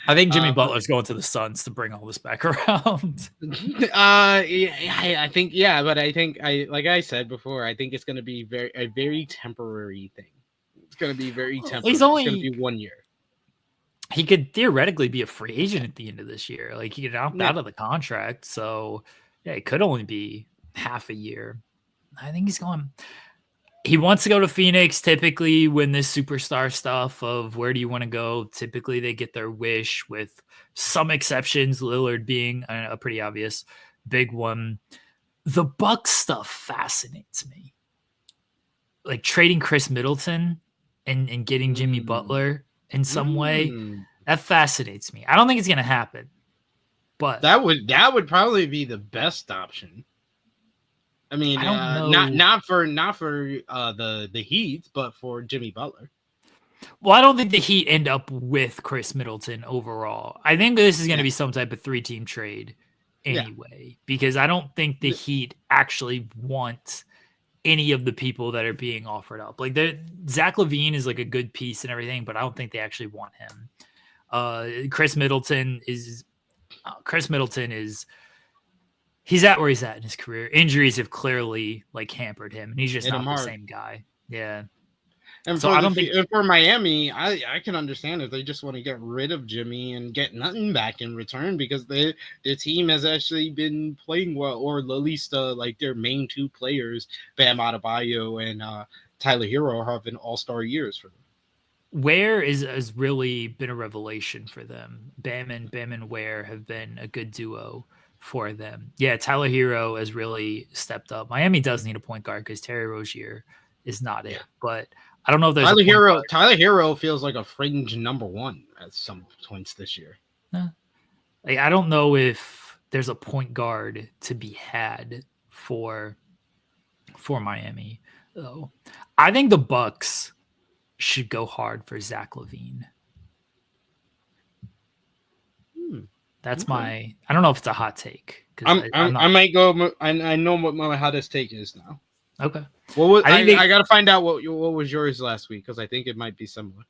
I think Jimmy Butler's going to the Suns to bring all this back around. I think, but I think like I said before, I think it's going to be a very temporary thing. It's going to be very temporary. It's going to be 1 year. He could theoretically be a free agent at the end of this year. Like, he could opt out of the contract. So yeah, it could only be half a year. I think he wants to go to Phoenix. Typically, when this superstar stuff of where do you want to go, typically they get their wish, with some exceptions, Lillard being a pretty obvious big one. The Bucks stuff fascinates me. Like trading Chris Middleton and getting Jimmy Butler in some way, that fascinates me. I don't think it's going to happen, but that would probably be the best option. I mean, not for the Heat, but for Jimmy Butler. Well, I don't think the Heat end up with Chris Middleton overall. I think this is going to be some type of 3-team trade anyway, because I don't think the Heat actually want any of the people that are being offered up. Like, Zach LaVine is like a good piece and everything, but I don't think they actually want him. Chris Middleton is. He's at where he's at in his career. Injuries have clearly like hampered him, and he's just not the same guy. Yeah. And so for Miami, I can understand if they just want to get rid of Jimmy and get nothing back in return, because the team has actually been playing well, or at least like their main 2 players, Bam Adebayo and Tyler Hero, have been all-star years for them. Ware has really been a revelation for them. Bam and Ware have been a good duo for them. Yeah, Tyler Hero has really stepped up. Miami does need a point guard because Terry Rozier is not it. But I don't know if there's Tyler Hero feels like a fringe number 1 at some points this year. Like, I don't know if there's a point guard to be had for Miami, though. I think the Bucks should go hard for Zach LaVine. That's I don't know if it's a hot take. I might go. I know what my hottest take is now. Okay. I got to find out what was yours last week, because I think it might be similar.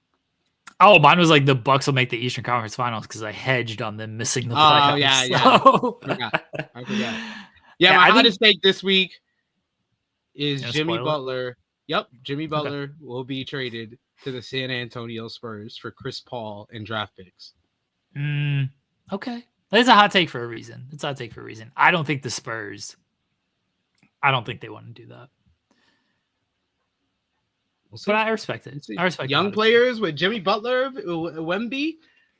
Oh, mine was like the Bucks will make the Eastern Conference Finals because I hedged on them missing the playoffs. Oh, yeah. I forgot. Yeah, my hottest take this week is Jimmy Butler. Yep, Jimmy Butler will be traded to the San Antonio Spurs for Chris Paul and draft picks. Okay. It's a hot take for a reason. I don't think the Spurs, I don't think they want to do that. But I respect it. I respect young players with Jimmy Butler, Wemby.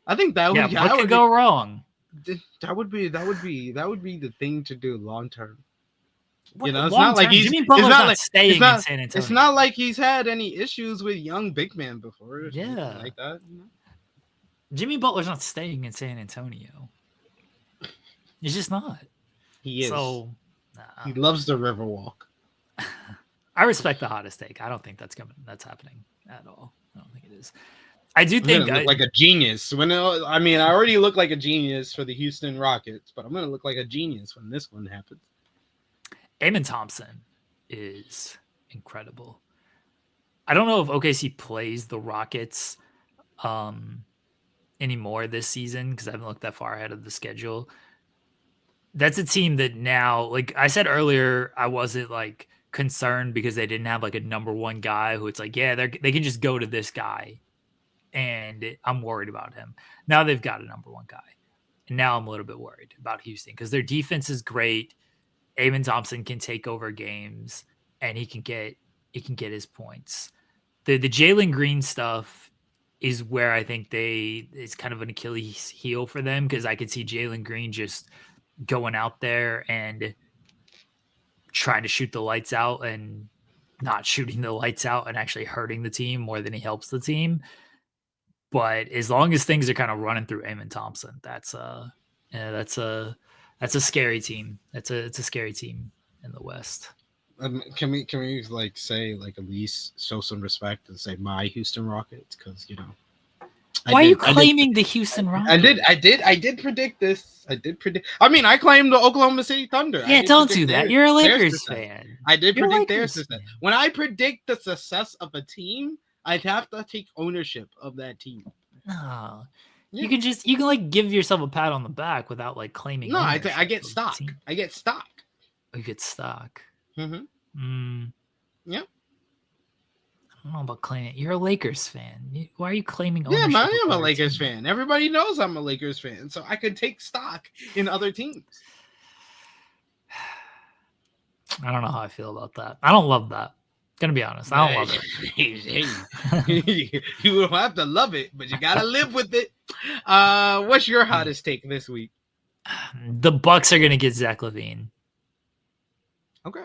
I think that would what could go wrong? That would be the thing to do long term. You know, it's Long not like term, he's Jimmy Butler's it's not not like staying it's not in San Antonio. it's not like he's had any issues with young big man before. Or Yeah. something like that. You know? Jimmy Butler's not staying in San Antonio. He's just not. He is. So He loves the Riverwalk. I respect the hottest take. I don't think that's happening at all. I don't think it is. I do I'm think gonna look like a genius when I already look like a genius for the Houston Rockets, but I'm gonna look like a genius when this one happens. Amen Thompson is incredible. I don't know if OKC plays the Rockets anymore this season because I haven't looked that far ahead of the schedule. That's a team that now, like I said earlier, I wasn't like concerned because they didn't have like a number one guy who it's like, yeah, they can just go to this guy, and I'm worried about him. Now they've got a number one guy, and now I'm a little bit worried about Houston because their defense is great. Amen Thompson can take over games, and he can get his points. The Jalen Green stuff is where I think it's kind of an Achilles heel for them because I could see Jalen Green just going out there and trying to shoot the lights out and not shooting the lights out and actually hurting the team more than he helps the team. But as long as things are kind of running through Amen Thompson, that's a scary team. It's a scary team in the West. Can we like say like at least show some respect and say my Houston Rockets because you know. Why are you claiming the Houston Rockets? I did predict this. I mean, I claimed the Oklahoma City Thunder. Yeah, don't do that. You're a Lakers fan. I did predict their success. When I predict the success of a team, I'd have to take ownership of that team. No, yeah. You can like give yourself a pat on the back without like claiming. No, I get stock. I get stock. Oh, you get stock. Mm-hmm. I Yeah. don't know about claiming. You're a Lakers fan. Why are you claiming ownership? Yeah, I am a Lakers fan. Everybody knows I'm a Lakers fan, so I could take stock in other teams. I don't know how I feel about that. I don't love that. Gonna be honest, I don't love it. You don't have to love it, but you gotta live with it. What's your hottest take this week? The Bucks are gonna get Zach LaVine. Okay.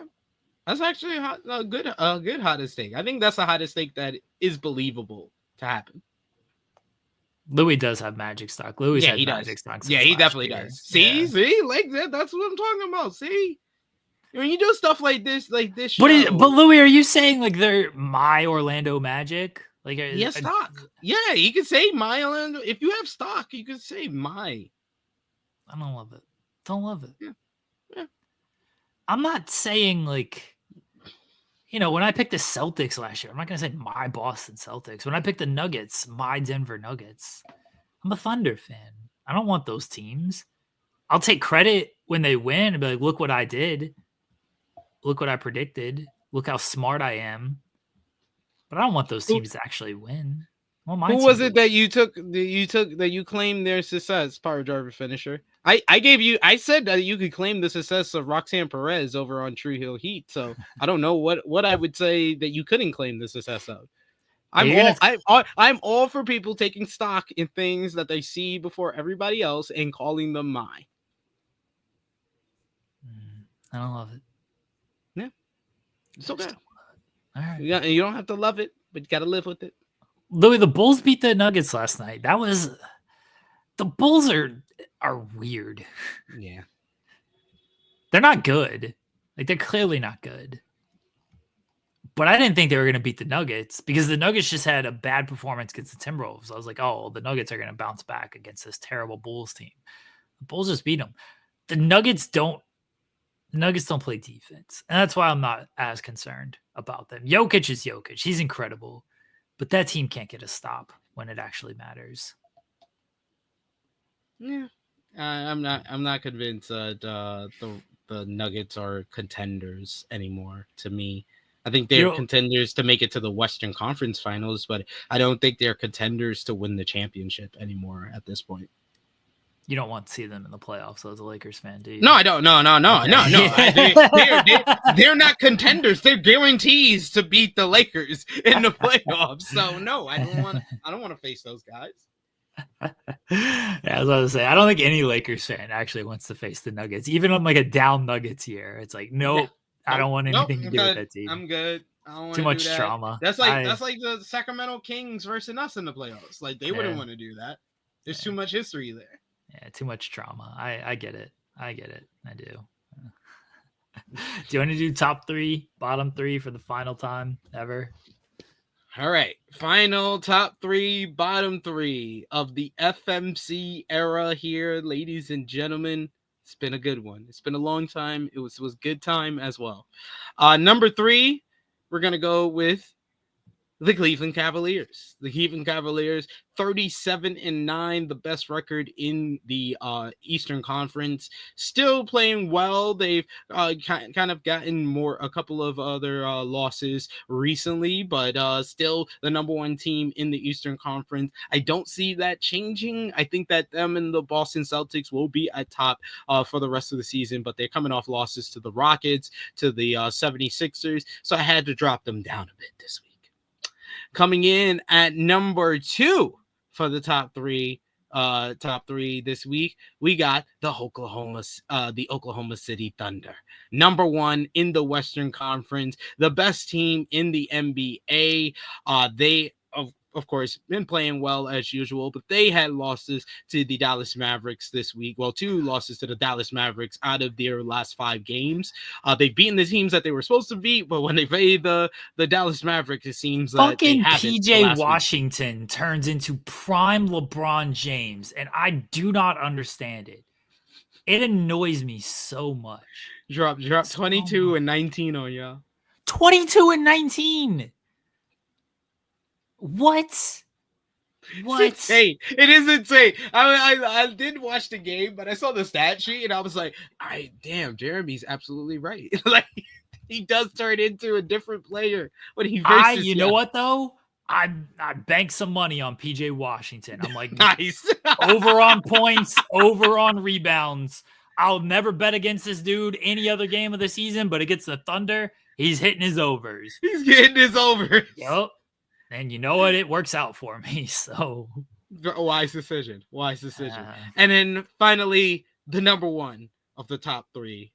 That's actually a good hottest take. I think that's the hottest take that is believable to happen. Louis does have magic stock. Louis he has does. magic stock. Yeah, he definitely does. See, like that. That's what I'm talking about. See, when you do stuff like this show, but Louis, are you saying like they're my Orlando Magic? Like, yeah, stock. Yeah, you can say my Orlando. If you have stock, you can say my. I don't love it. Don't love it. Yeah. I'm not saying like. You know, when I picked the Celtics last year, I'm not going to say my Boston Celtics. When I picked the Nuggets, my Denver Nuggets, I'm a Thunder fan. I don't want those teams. I'll take credit when they win and be like, look what I did. Look what I predicted. Look how smart I am. But I don't want those teams to actually win. Who was it that you claimed their success, Power Driver Finisher? I said that you could claim the success of Roxanne Perez over on True Hill Heat. So I don't know what I would say that you couldn't claim the success of. I'm all for people taking stock in things that they see before everybody else and calling them my. I don't love it. Yeah, it's okay. All right. You don't have to love it, but you got to live with it. Louis, the Bulls beat the Nuggets last night. The Bulls are weird. Yeah. They're not good. Like, they're clearly not good. But I didn't think they were going to beat the Nuggets because the Nuggets just had a bad performance against the Timberwolves. I was like, oh, the Nuggets are going to bounce back against this terrible Bulls team. The Bulls just beat them. The Nuggets don't play defense. And that's why I'm not as concerned about them. Jokic is Jokic. He's incredible. But that team can't get a stop when it actually matters. Yeah, I'm not convinced that the Nuggets are contenders anymore. To me, I think they're contenders to make it to the Western Conference Finals, but I don't think they're contenders to win the championship anymore at this point. You don't want to see them in the playoffs as a Lakers fan, do you? No, I don't. No. They're not contenders. They're guarantees to beat the Lakers in the playoffs. So no, I don't want to face those guys. Yeah, I was about to say, I don't think any Lakers fan actually wants to face the Nuggets, even on like a down Nuggets year. It's like, no, I don't want Nope, anything to I'm do with good. that team. I'm good. I don't want Too to much do that. drama. That's like the Sacramento Kings versus us in the playoffs. Like they wouldn't Yeah. want to do that. There's Yeah. too much history there. Yeah, too much drama. I get it. I get it. I do. Do you want to do top 3, bottom 3 for the final time ever? All right. Final top 3, bottom 3 of the FMC era here, ladies and gentlemen. It's been a good one. It's been a long time. It was good time as well. Number 3, we're gonna go with the Cleveland Cavaliers. The Cleveland Cavaliers, 37-9, the best record in the Eastern Conference. Still playing well. They've kind of gotten a couple of other losses recently, but still the number 1 team in the Eastern Conference. I don't see that changing. I think that them and the Boston Celtics will be at top for the rest of the season, but they're coming off losses to the Rockets, to the 76ers, so I had to drop them down a bit this week. Coming in at number 2 for the top 3 this week, we got the Oklahoma City Thunder. Number 1 in the Western Conference, the best team in the NBA. They of course, been playing well as usual, but they had losses to the Dallas Mavericks this week. Well, 2 losses to the Dallas Mavericks out of their last 5 games. They've beaten the teams that they were supposed to beat, but when they played the Dallas Mavericks, it seems that they haven't. PJ Washington turns into prime LeBron James, and I do not understand it. It annoys me so much. Drop 22 and 19 on y'all. 22 and 19. What? It's insane. It is insane. I did watch the game, but I saw the stat sheet and I was like, all right, damn, Jeremy's absolutely right. Like he does turn into a different player when he versus you know what though? I banked some money on PJ Washington. I'm like, nice. Over on points, over on rebounds. I'll never bet against this dude any other game of the season, but against the Thunder, he's hitting his overs. He's getting his overs. Yep. And you know what? It works out for me. So wise decision. And then finally, the number 1 of the top 3.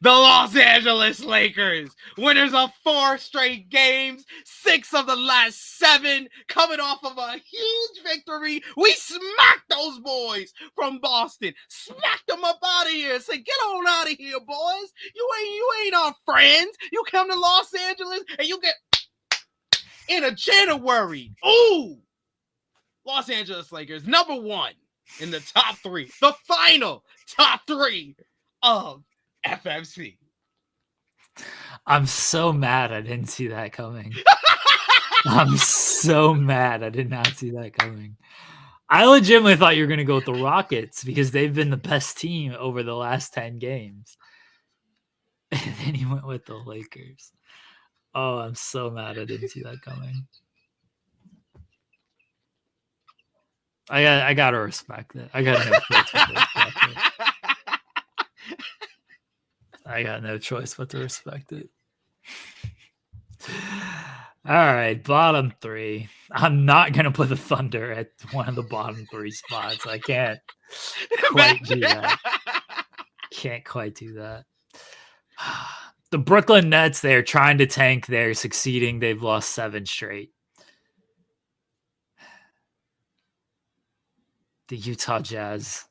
The Los Angeles Lakers, winners of 4 straight games, 6 of the last 7, coming off of a huge victory. We smacked those boys from Boston, smacked them up out of here. Say, get on out of here, boys. You ain't our friends. You come to Los Angeles and you get in a January. Ooh, Los Angeles Lakers, number 1 in the top 3, the final top 3 of FMC. I'm so mad I didn't see that coming. I'm so mad I did not see that coming. I legitimately thought you were going to go with the Rockets because they've been the best team over the last 10 games. And then he went with the Lakers. Oh, I'm so mad I didn't see that coming. I gotta respect it. I got no choice but to respect it. I got no choice but to respect it. All right, bottom 3. I'm not gonna put the Thunder at one of the bottom 3 spots. I can't quite do that. Can't quite do that. The Brooklyn Nets, they're trying to tank. They're succeeding. They've lost 7 straight. The Utah Jazz,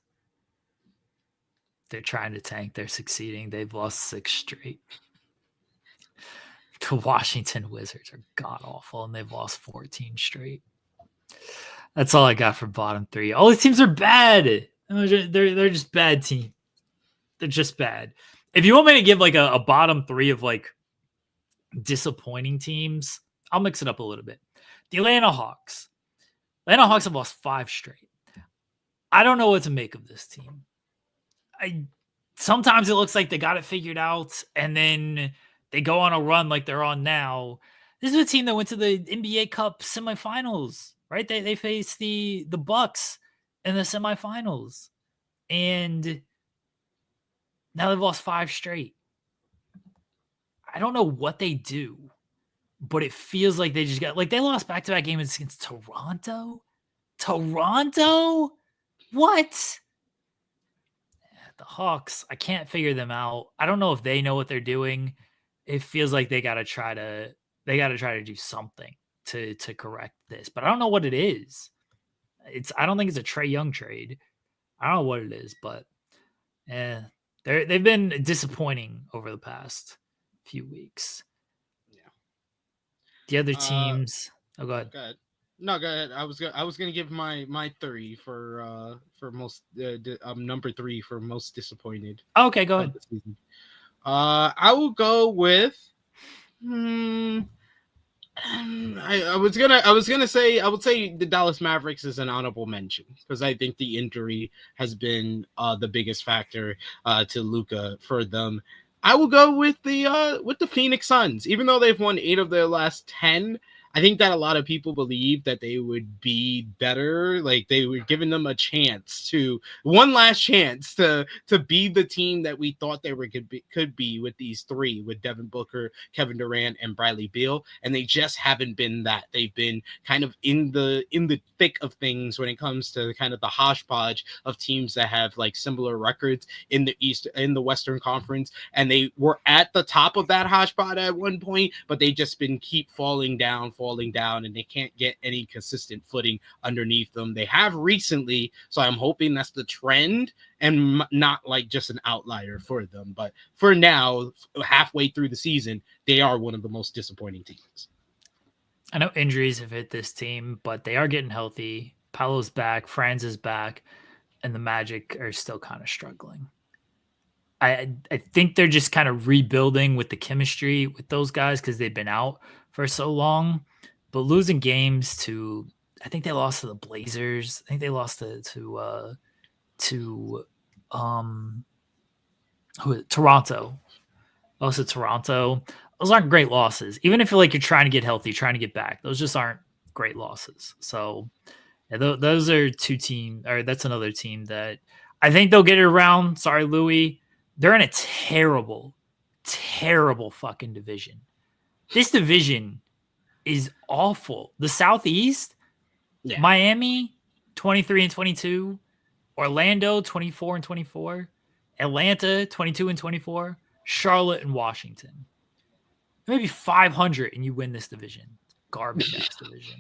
they're trying to tank. They're succeeding. They've lost 6 straight. The Washington Wizards are god-awful, and they've lost 14 straight. That's all I got for bottom 3. All these teams are bad. They're just bad teams. They're just bad. If you want me to give like a bottom 3 of like disappointing teams, I'll mix it up a little bit. The Atlanta Hawks. Atlanta Hawks have lost 5 straight. I don't know what to make of this team. Sometimes it looks like they got it figured out, and then they go on a run like they're on now. This is a team that went to the NBA Cup semifinals, right? They faced the Bucks in the semifinals, and now they've lost 5 straight. I don't know what they do, but it feels like they just got like they lost back-to-back games against Toronto. What? The Hawks, I can't figure them out. I don't know if they know what they're doing. It feels like they gotta try to do something to correct this, but I don't know what it is. I don't think it's a Trae Young trade. I don't know what it is, but they've been disappointing over the past few weeks. Yeah. The other teams. Oh, go ahead. Go ahead. No, go ahead. I was gonna give my 3 for most number 3 for most disappointed. Okay, go ahead. This season. I will go with. I was gonna say I would say the Dallas Mavericks is an honorable mention because I think the injury has been the biggest factor to Luka for them. I will go with the Phoenix Suns, even though they've won 8 of their last 10. I think that a lot of people believe that they would be better, like they were giving them a chance one last chance to be the team that we thought they were could be with these 3, with Devin Booker, Kevin Durant, and Bradley Beal, and they just haven't been that. They've been kind of in the thick of things when it comes to kind of the hodgepodge of teams that have like similar records in the Western Conference, and they were at the top of that hodgepodge at one point, but they just keep falling down, and they can't get any consistent footing underneath them. They have recently, so I'm hoping that's the trend and not like just an outlier for them. But for now, halfway through the season, they are one of the most disappointing teams. I know injuries have hit this team, but they are getting healthy. Paolo's back, Franz is back, and the Magic are still kind of struggling. I think they're just kind of rebuilding with the chemistry with those guys because they've been out for so long. But losing games to, I think they lost to the Blazers. I think they lost to Toronto. Lost to Toronto. Those aren't great losses. Even if you're trying to get healthy, trying to get back, those just aren't great losses. So yeah, those are 2 teams, or that's another team that I think they'll get it around. Sorry, Louis. They're in a terrible, terrible fucking division. This division is awful. The Southeast, yeah. Miami, 23-22, Orlando, 24-24, Atlanta, 22-24, Charlotte, and Washington. Maybe 500 and you win this division. Garbage ass division.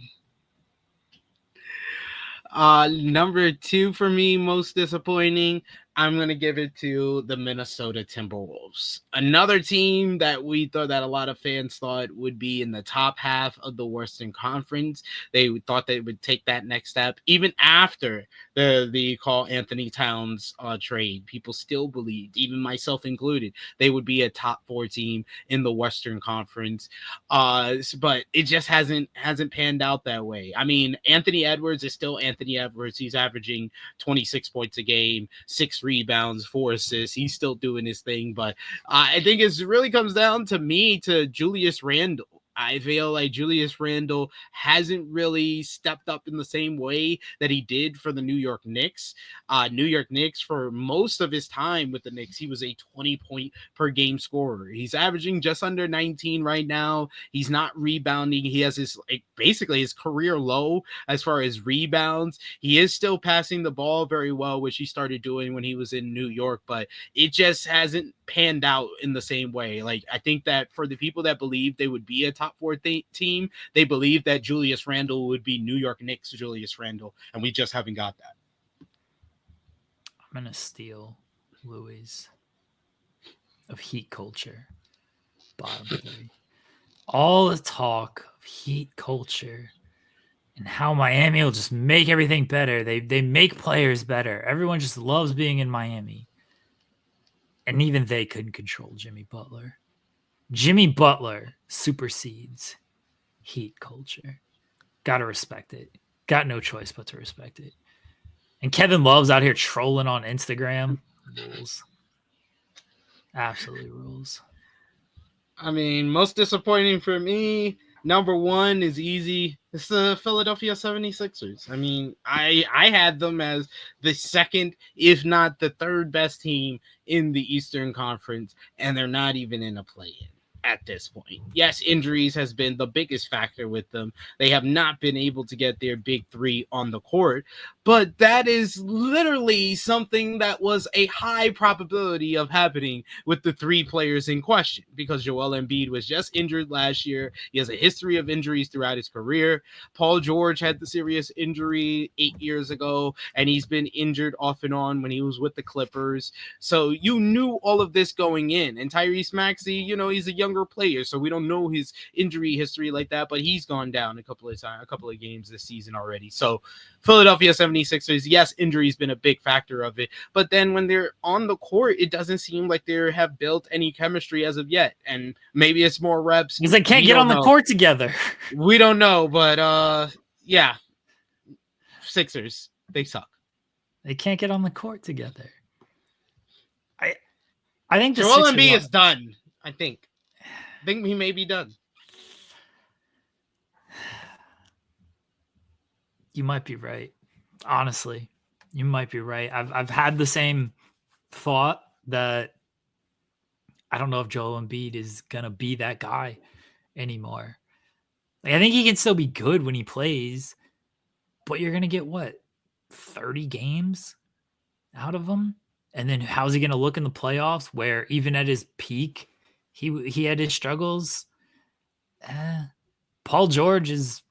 Number 2 for me, most disappointing, I'm going to give it to the Minnesota Timberwolves. Another team that we thought that a lot of fans thought would be in the top half of the Western Conference. They thought they would take that next step. Even after the Karl Anthony Towns trade, people still believed, even myself included, they would be a top 4 team in the Western Conference. But it just hasn't panned out that way. I mean, Anthony Edwards is still Anthony Edwards. He's averaging 26 points a game, 6 rebounds, 4 assists. He's still doing his thing, but I think it really comes down to Julius Randle. I feel like Julius Randle hasn't really stepped up in the same way that he did for the New York Knicks. New York Knicks, for most of his time with the Knicks, he was a 20-point per game scorer. He's averaging just under 19 right now. He's not rebounding. He has basically his career low as far as rebounds. He is still passing the ball very well, which he started doing when he was in New York, but it just hasn't panned out in the same way. Like, I think that for the people that believe they would be a top 4 team, they believe that Julius Randle would be New York Knicks Julius Randle, and we just haven't got that. I'm gonna steal Louis of Heat culture. Bottom 3. All the talk of Heat culture and how Miami will just make everything better. They make players better. Everyone just loves being in Miami. And even they couldn't control Jimmy Butler. Jimmy Butler supersedes Heat culture. Gotta respect it. Got no choice but to respect it. And Kevin Love's out here trolling on Instagram. Rules. Absolutely rules. I mean, most disappointing for me, number 1 is easy. It's the Philadelphia 76ers. I mean, I had them as the second, if not the third best team in the Eastern Conference, and they're not even in a play-in. at this point. Yes, injuries has been the biggest factor with them. They have not been able to get their big three on the court, but that is literally something that was a high probability of happening with the three players in question, because Joel Embiid was just injured last year. He has a history of injuries throughout his career. Paul George had the serious injury 8 years ago, and he's been injured off and on when he was with the Clippers. So you knew all of this going in. And Tyrese Maxey, he's a younger player, so we don't know his injury history like that, but he's gone down a couple of games this season already. So Philadelphia 76ers, yes, injury's been a big factor of it, but then when they're on the court, it doesn't seem like they have built any chemistry as of yet. And maybe it's more reps because they can't get on the court together. We don't know, but yeah, Sixers, they suck. They can't get on the court together. I think Joel Embiid is done. I think he may be done. You might be right. Honestly, you might be right. I've had the same thought that I don't know if Joel Embiid is gonna be that guy anymore. I think he can still be good when he plays, but you're gonna get 30 games out of him, and then how's he gonna look in the playoffs? Where even at his peak, he had his struggles. Paul George is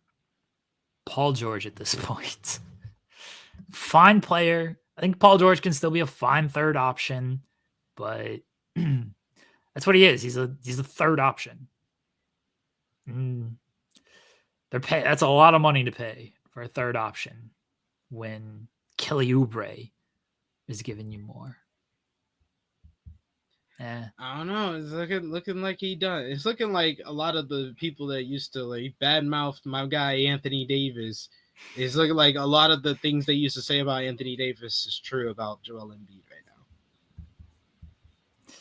Paul George at this point. Fine player. I think Paul George can still be a fine third option, but that's what he is. He's a third option. That's a lot of money to pay for a third option when Kelly Oubre is giving you more. I don't know. It's looking like he done. It's looking like a lot of the people that used to badmouth my guy Anthony Davis. It's looking like a lot of the things they used to say about Anthony Davis is true about Joel Embiid right now.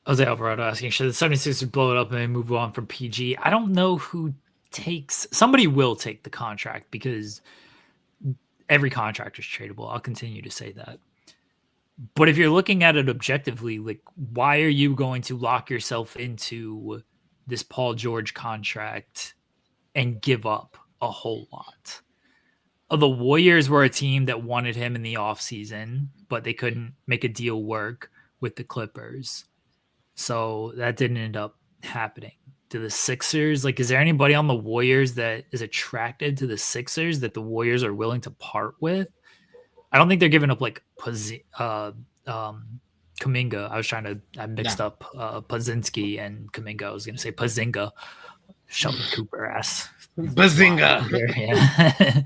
Jose Alvarado asking, should the 76ers blow it up and move on from PG? I don't know who takes. Somebody will take the contract because every contract is tradable. I'll continue to say that. But if you're looking at it objectively, why are you going to lock yourself into this Paul George contract and give up a whole lot? The Warriors were a team that wanted him in the offseason, but they couldn't make a deal work with the Clippers. So that didn't end up happening. To the Sixers, is there anybody on the Warriors that is attracted to the Sixers that the Warriors are willing to part with? I don't think they're giving up Kuminga. I mixed up Pazinski and Kuminga. I was going to say Pazinga. Sheldon Cooper ass. Bazinga. Yeah.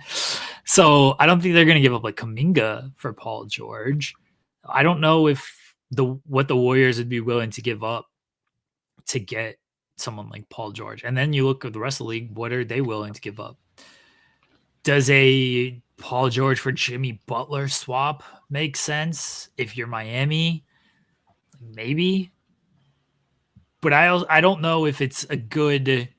So I don't think they're going to give up Kuminga for Paul George. I don't know if what the Warriors would be willing to give up to get someone like Paul George. And then you look at the rest of the league, what are they willing to give up? Does a Paul George for Jimmy Butler swap make sense? If you're Miami, maybe. But I don't know if it's a good.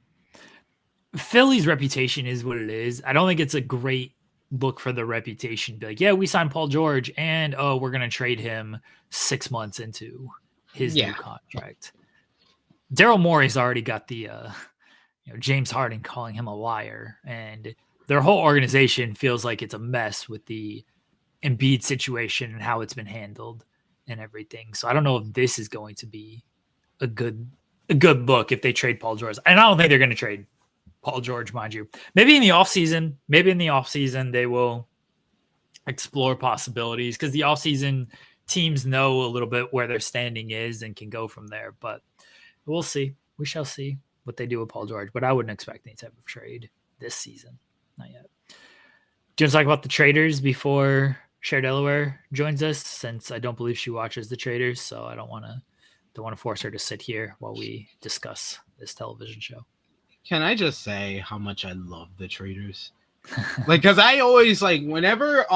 Philly's reputation is what it is. I don't think it's a great look for the reputation. Be like, yeah, we signed Paul George, and we're gonna trade him 6 months into his new contract. Daryl Morey's already got the James Harden calling him a liar, and their whole organization feels like it's a mess with the Embiid situation and how it's been handled and everything. So I don't know if this is going to be a good look if they trade Paul George. And I don't think they're going to trade Paul George, mind you. Maybe in the offseason they will explore possibilities because the offseason teams know a little bit where their standing is and can go from there. But we'll see. We shall see what they do with Paul George. But I wouldn't expect any type of trade this season. Not yet. Do you want to talk about the traders before Cher Delaware joins us? Since I don't believe she watches the traders, so I don't want to force her to sit here while we discuss this television show. Can I just say how much I love the traders? Because I always whenever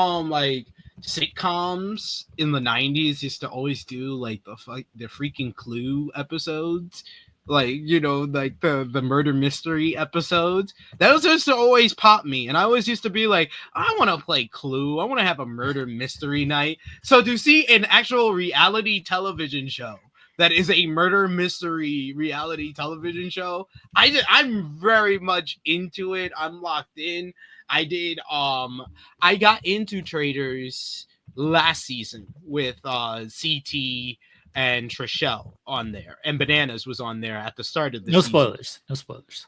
sitcoms in the 90s used to always do the freaking Clue episodes. The murder mystery episodes. Those used to always pop me. And I always used to be like, I want to play Clue. I want to have a murder mystery night. So to see an actual reality television show that is a murder mystery reality television show, I'm very much into it. I'm locked in. I got into Traders last season with CT and Trishelle on there, and Bananas was on there at the start of the No season. spoilers. No spoilers.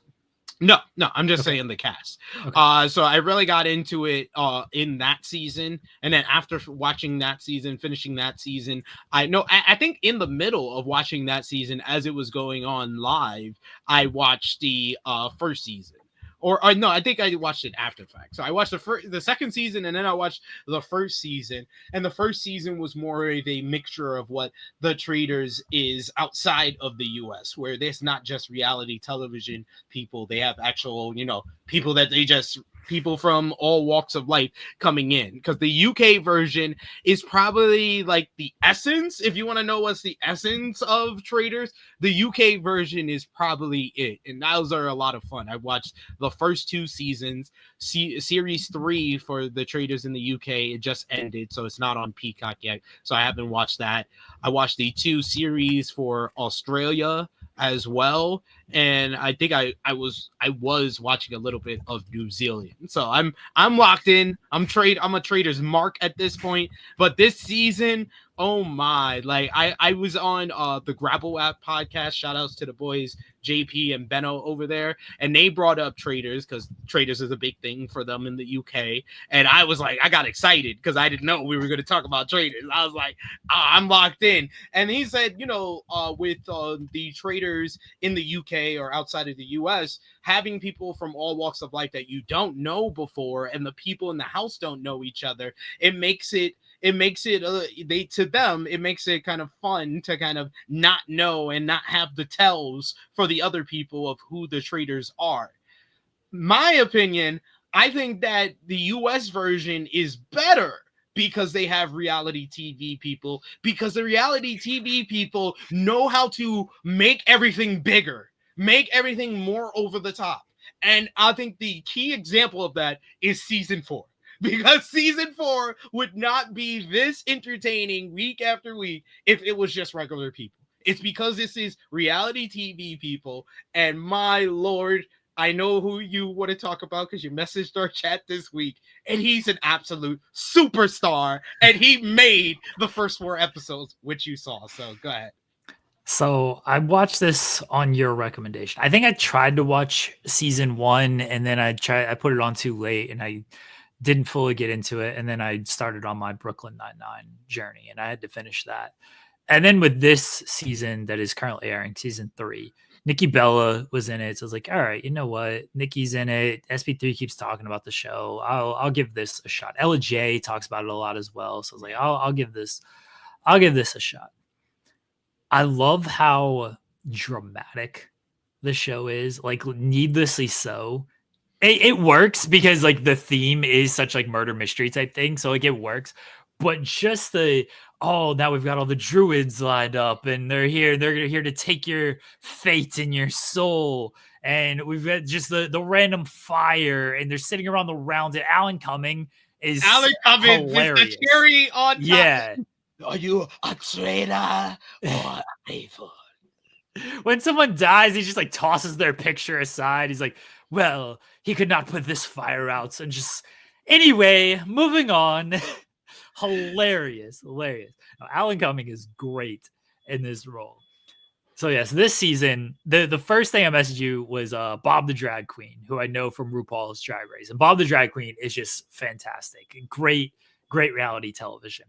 No, I'm just Okay. saying the cast. Okay. So I really got into it in that season, and then after watching that season, finishing that season, I think in the middle of watching that season as it was going on live, I watched the first season. Or no, I think I watched it after the fact. So I watched the second season, and then I watched the first season. And the first season was more of a mixture of what the Traders is outside of the U.S., where there's not just reality television people. They have actual, people that people from all walks of life coming in. Because the UK version is probably like the essence. If you want to know what's the essence of Traders, the UK version is probably it. And those are a lot of fun. I watched the first 2 seasons. Series 3 for the Traders in the UK, it just ended, so it's not on Peacock yet. So I haven't watched that. I watched the 2 series for Australia as well, and I think I was watching a little bit of New Zealand. So I'm locked in. I'm a Trader's mark at this point. But this season, oh my, like I was on the Grapple App podcast. Shout outs to the boys JP and Benno over there, and they brought up Traders because Traders is a big thing for them in the UK. And I was like, I got excited because I didn't know we were going to talk about Traders. I was like, I'm locked in. And he said, with the Traders in the UK or outside of the US, having people from all walks of life that you don't know before, and the people in the house don't know each other, it makes it kind of fun to kind of not know and not have the tells for the other people of who the Traders are. My opinion, I think that the US version is better because they have reality TV people, because the reality TV people know how to make everything bigger, make everything more over the top. And I think the key example of that is season 4. Because season 4 would not be this entertaining week after week if it was just regular people. It's because this is reality TV people. And my Lord, I know who you want to talk about because you messaged our chat this week. And he's an absolute superstar. And he made the first 4 episodes, which you saw. So go ahead. So I watched this on your recommendation. I think I tried to watch season 1, and then I put it on too late, and I didn't fully get into it, and then I started on my Brooklyn Nine-Nine journey, and I had to finish that. And then with this season that is currently airing, season 3, Nikki Bella was in it. So I was like, all right, you know what? Nikki's in it. SP3 keeps talking about the show. I'll give this a shot. Ella J talks about it a lot as well. So I was like, I'll give this a shot. I love how dramatic the show is, like needlessly so. It works because like the theme is such like murder mystery type thing. So like it works, but just now we've got all the druids lined up and they're here to take your fate and your soul. And we've got just the random fire and they're sitting around the round. And Alan Cumming is hilarious. The cherry on top. Yeah. Are you a traitor or a faithful? When someone dies, he just like tosses their picture aside. He's like, well, he could not put this fire out. And just anyway, moving on. Hilarious. Now, Alan Cumming is great in this role. So yes, this season, the first thing I messaged you was Bob the Drag Queen, who I know from RuPaul's Drag Race. And Bob the Drag Queen is just fantastic. Great reality television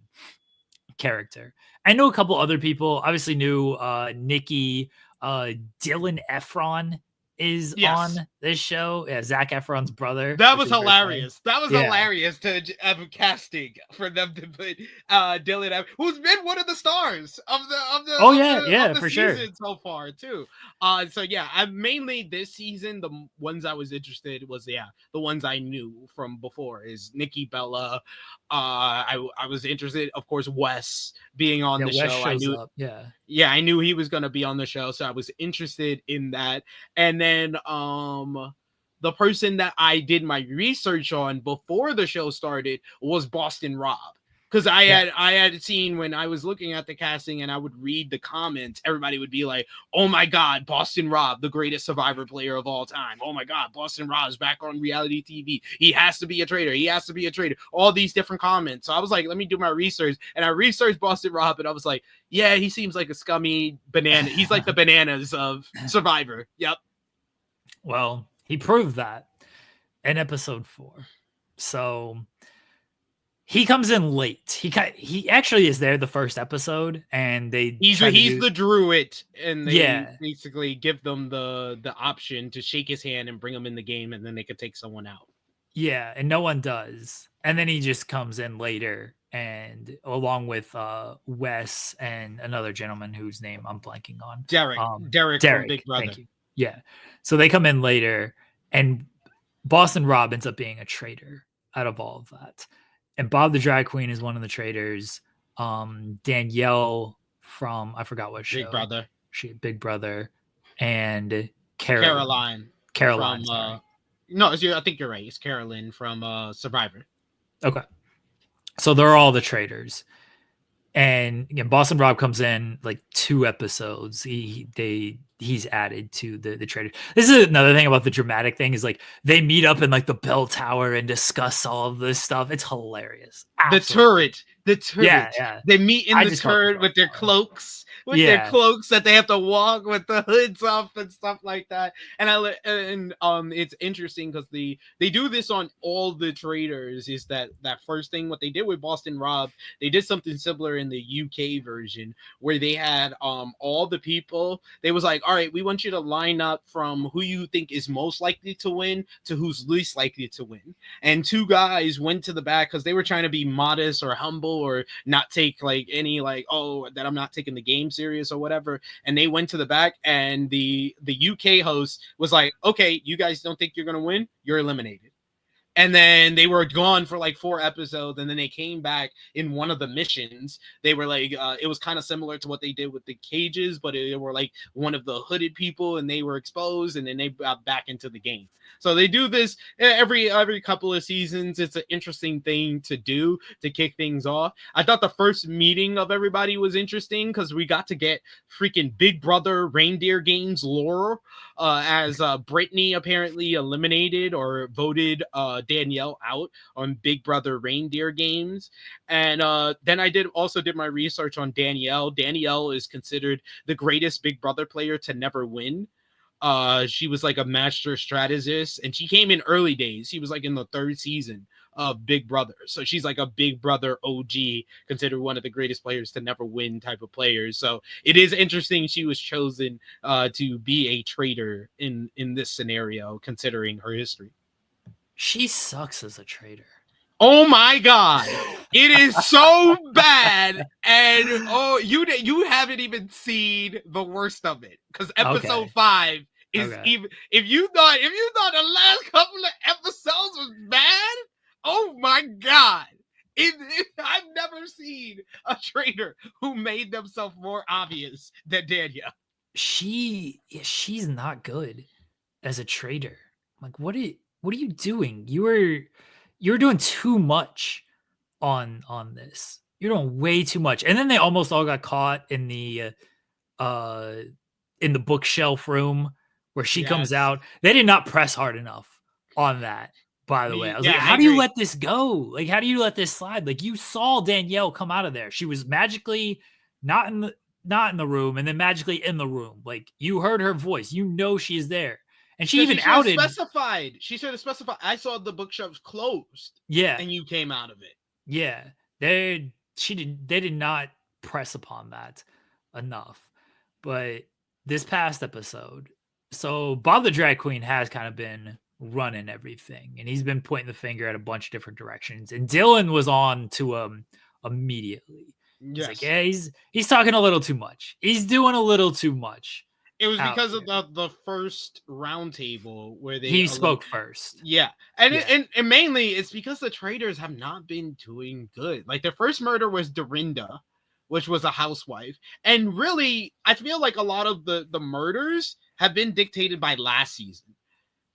character. I know a couple other people. Obviously knew Nikki. Dylan Efron is on this show. Yeah, Zac Efron's brother. That was hilarious. That was hilarious to have casting for them to put Dylan, who's been one of the stars of the for season sure so far too. So yeah, I mainly this season the ones I was interested was the ones I knew from before is Nikki Bella. I was interested, of course, Wes being on the Wes show. I knew up. I knew he was going to be on the show, so I was interested in that. And then the person that I did my research on before the show started was Boston Rob, Because I had seen when I was looking at the casting and I would read the comments, everybody would be like, "Oh my God, Boston Rob, the greatest Survivor player of all time. Oh my God, Boston Rob is back on reality TV. He has to be a traitor. He has to be a traitor." All these different comments. So I was like, let me do my research, and I researched Boston Rob, and I was like, yeah, he seems like a scummy banana. He's like the bananas of Survivor. Yep. Well, he proved that in episode 4. So he comes in late. He actually is there the first episode, and he's the druid, and they basically give them the option to shake his hand and bring him in the game, and then they could take someone out. Yeah, and no one does. And then he just comes in later, and along with Wes and another gentleman whose name I'm blanking on. Derek from Big Brother. Thank you. Yeah. So they come in later, and Boston Rob ends up being a traitor out of all of that. And Bob the Drag Queen is one of the traitors. Danielle from, I forgot what show. Big Brother. And Caroline. From, no, I think you're right. It's Carolyn from Survivor. Okay. So they're all the traitors. And again, Boston Rob comes in like 2 episodes. He's added to the traitor. This is another thing about the dramatic thing is like they meet up in like the bell tower and discuss all of this stuff. It's hilarious. Absolutely. The turret. Yeah. They meet in the turret with their cloaks. Their cloaks that they have to walk with the hoods up and stuff like that. And it's interesting because they do this on all the traitors. Is that first thing what they did with Boston Rob? They did something similar in the UK version where they had all the people. They was like, all right, we want you to line up from who you think is most likely to win to who's least likely to win. And 2 guys went to the back because they were trying to be modest or humble or not take like any like, oh, that I'm not taking the game serious or whatever. And they went to the back, and the UK host was like, okay, you guys don't think you're gonna win, you're eliminated. And then they were gone for like 4 episodes, and then they came back in one of the missions. They were like, it was kind of similar to what they did with the cages, but they were like one of the hooded people, and they were exposed, and then they got back into the game. So they do this every couple of seasons. It's an interesting thing to do to kick things off. I thought the first meeting of everybody was interesting because we got to get freaking Big Brother Reindeer Games lore as Brittany apparently eliminated or voted Danielle out on Big Brother Reindeer Games. And then I did my research on Danielle. Danielle is considered the greatest Big Brother player to never win. She was like a master strategist, and she came in early days. She was like in the 3rd season of Big Brother. So she's like a Big Brother OG, considered one of the greatest players to never win type of players. So it is interesting she was chosen to be a traitor in this scenario, considering her history. She sucks as a traitor. Oh my God, it is so bad, and you haven't even seen the worst of it because episode 5 is even. If you thought the last couple of episodes was bad, oh my God, I've never seen a traitor who made themselves more obvious than Danielle. She's not good as a traitor. Like, what are you doing? You're doing too much on this. You're doing way too much. And then they almost all got caught in the bookshelf room where she comes out. They did not press hard enough on that, by the way. I was like, how do you let this go? Like, how do you let this slide? Like, you saw Danielle come out of there. She was magically not in the room, and then magically in the room. Like, you heard her voice. You know she's there. And she even outed. She should have specified. I saw the bookshelves closed. Yeah. And you came out of it. Yeah. They did not press upon that enough. But this past episode, so Bob the Drag Queen has kind of been running everything, and he's been pointing the finger at a bunch of different directions. And Dylan was on to him immediately. Yes. He's like, yeah, he's talking a little too much. He's doing a little too much. It was because of the first roundtable where he spoke first. Yeah. And mainly it's because the traitors have not been doing good. Like, their first murder was Dorinda, which was a housewife. And really, I feel like a lot of the murders have been dictated by last season.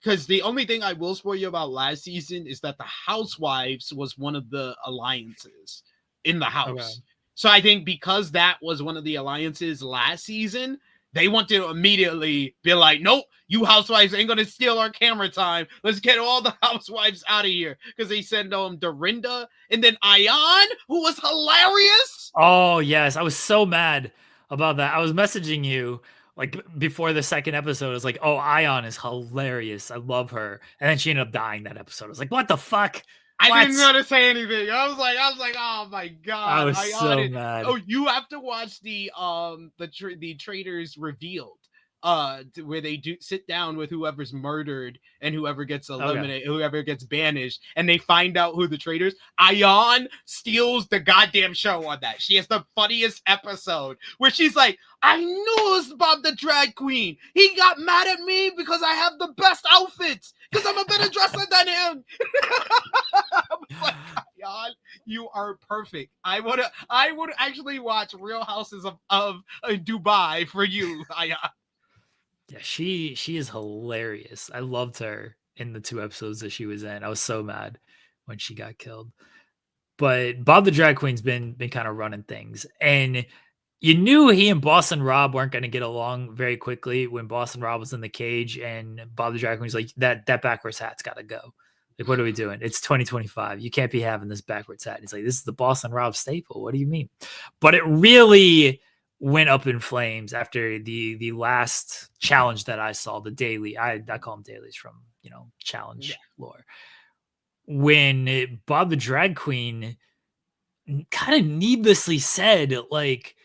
Because the only thing I will spoil you about last season is that the housewives was one of the alliances in the house. Okay. So I think because that was one of the alliances last season, they want to immediately be like, nope, you housewives ain't going to steal our camera time. Let's get all the housewives out of here. Because they send Dorinda and then Ayan, who was hilarious. Oh, yes. I was so mad about that. I was messaging you like before the second episode. I was like, oh, Ayan is hilarious. I love her. And then she ended up dying that episode. I was like, what the fuck? I didn't want to say anything. I was like, oh my god! I was so mad. Oh, you have to watch the traitors revealed, where they do sit down with whoever's murdered and whoever gets eliminated, whoever gets banished, and they find out who the traitors. Ayan steals the goddamn show on that. She has the funniest episode where she's like, I knew it was Bob the drag queen. He got mad at me because I have the best outfits because I'm a better dresser than him. I was like, Ayan, you are perfect. I would actually watch Real Houses of Dubai for you, Ayan. Yeah, she is hilarious. I loved her in the 2 episodes that she was in. I was so mad when she got killed. But Bob the drag queen's been kind of running things, and you knew he and Boston Rob weren't going to get along very quickly when Boston Rob was in the cage, and Bob the drag queen's like, that backwards hat's got to go. Like, what are we doing? It's 2025. You can't be having this backwards hat. And he's like, this is the Boston Rob staple. What do you mean? But it really went up in flames after the last challenge that I saw, the daily. I call them dailies from, challenge lore. When Bob the drag queen kind of needlessly said, like,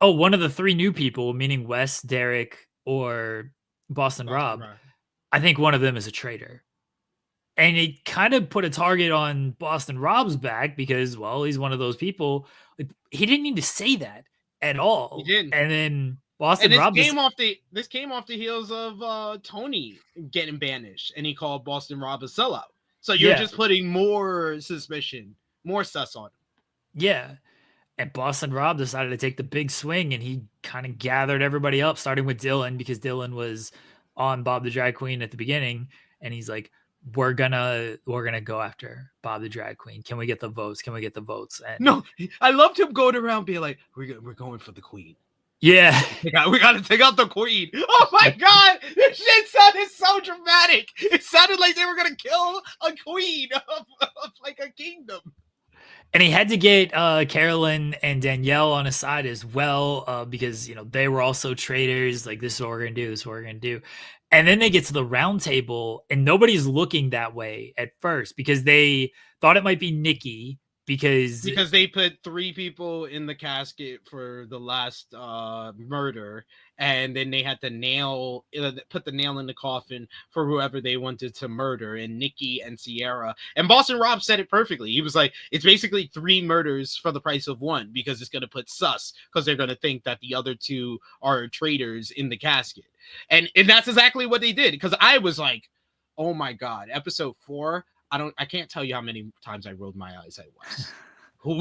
oh, one of the 3 new people, meaning Wes, Derek, or Boston Rob, I think one of them is a traitor. And it kind of put a target on Boston Rob's back because, well, he's one of those people. Like, he didn't need to say that at all. He didn't. And then Boston and Rob this came off the heels of Tony getting banished, and he called Boston Rob a sellout. So you're just putting more suspicion, more sus on him. Yeah. And Boston Rob decided to take the big swing, and he kind of gathered everybody up, starting with Dylan, because Dylan was on Bob the drag queen at the beginning. And he's like, we're gonna go after Bob the drag queen. Can we get the votes? Can we get the votes? And no, I loved him going around being like, we're going for the queen. Yeah, we got to take out the queen. Oh my god, this shit sounded so dramatic. It sounded like they were gonna kill a queen of like a kingdom. And he had to get Carolyn and Danielle on his side as well, because they were also traitors. Like, this is what we're gonna do. This is what we're gonna do. And then they get to the round table, and nobody's looking that way at first because they thought it might be Nikki. Because they put 3 people in the casket for the last murder, and then they had to put the nail in the coffin for whoever they wanted to murder, and Nikki and Sierra. And Boston Rob said it perfectly. He was like, it's basically 3 murders for the price of 1 because it's going to put sus, because they're going to think that the other 2 are traitors in the casket. And that's exactly what they did, because I was like, oh my god, episode 4. I can't tell you how many times I rolled my eyes at Wes, who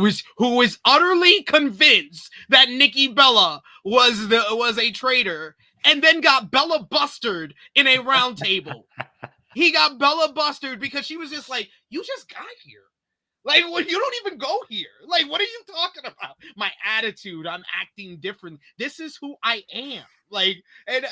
was utterly convinced that Nikki Bella was a traitor, and then got Bella busted in a round table. He got Bella busted because she was just like, you just got here. Like, well, you don't even go here. Like, what are you talking about? My attitude, I'm acting different. This is who I am. Like, and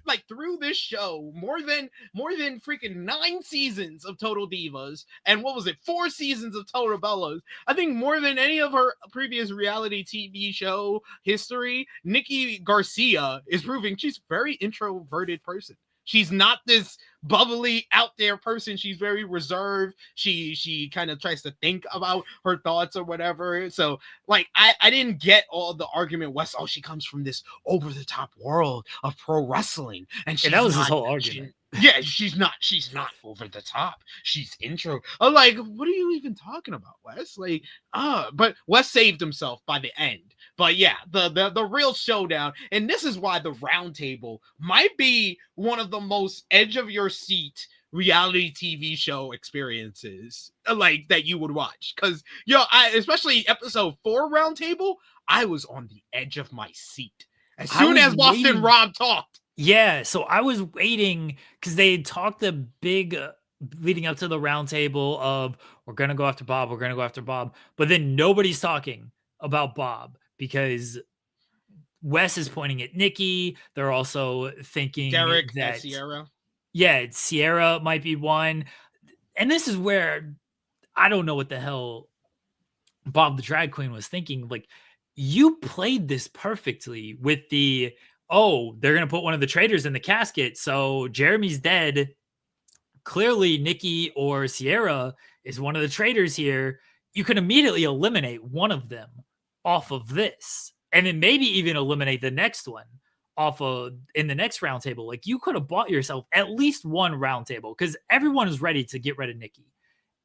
like, through this show, more than freaking 9 seasons of Total Divas, and what was it, 4 seasons of Total Bellas, I think more than any of her previous reality TV show history, Nikki Garcia is proving she's a very introverted person. She's not this bubbly out there person. She's very reserved. She kind of tries to think about her thoughts or whatever. So, like, I didn't get all the argument, Wes, she comes from this over the top world of pro wrestling. And that was his whole argument. She's not over the top. She's intro. I'm like, what are you even talking about, Wes? Like, but Wes saved himself by the end. But yeah, the real showdown, and this is why the round table might be one of the most edge of your seat reality TV show experiences like that you would watch. Because especially episode 4 round table, I was on the edge of my seat as soon as Boston Rob talked. Yeah, so I was waiting because they had talked a big leading up to the round table of we're gonna go after Bob, we're gonna go after Bob, but then nobody's talking about Bob because Wes is pointing at Nikki. They're also thinking Derek and that Sierra. yeah, Sierra might be one. And this is where I don't know what the hell Bob the drag queen was thinking. Like, you played this perfectly with the, oh, they're going to put one of the traitors in the casket. So Jeremy's dead. Clearly, Nikki or Sierra is one of the traitors here. You can immediately eliminate one of them off of this. And then maybe even eliminate the next one off of in the next round table. Like, you could have bought yourself at least one round table because everyone is ready to get rid of Nikki.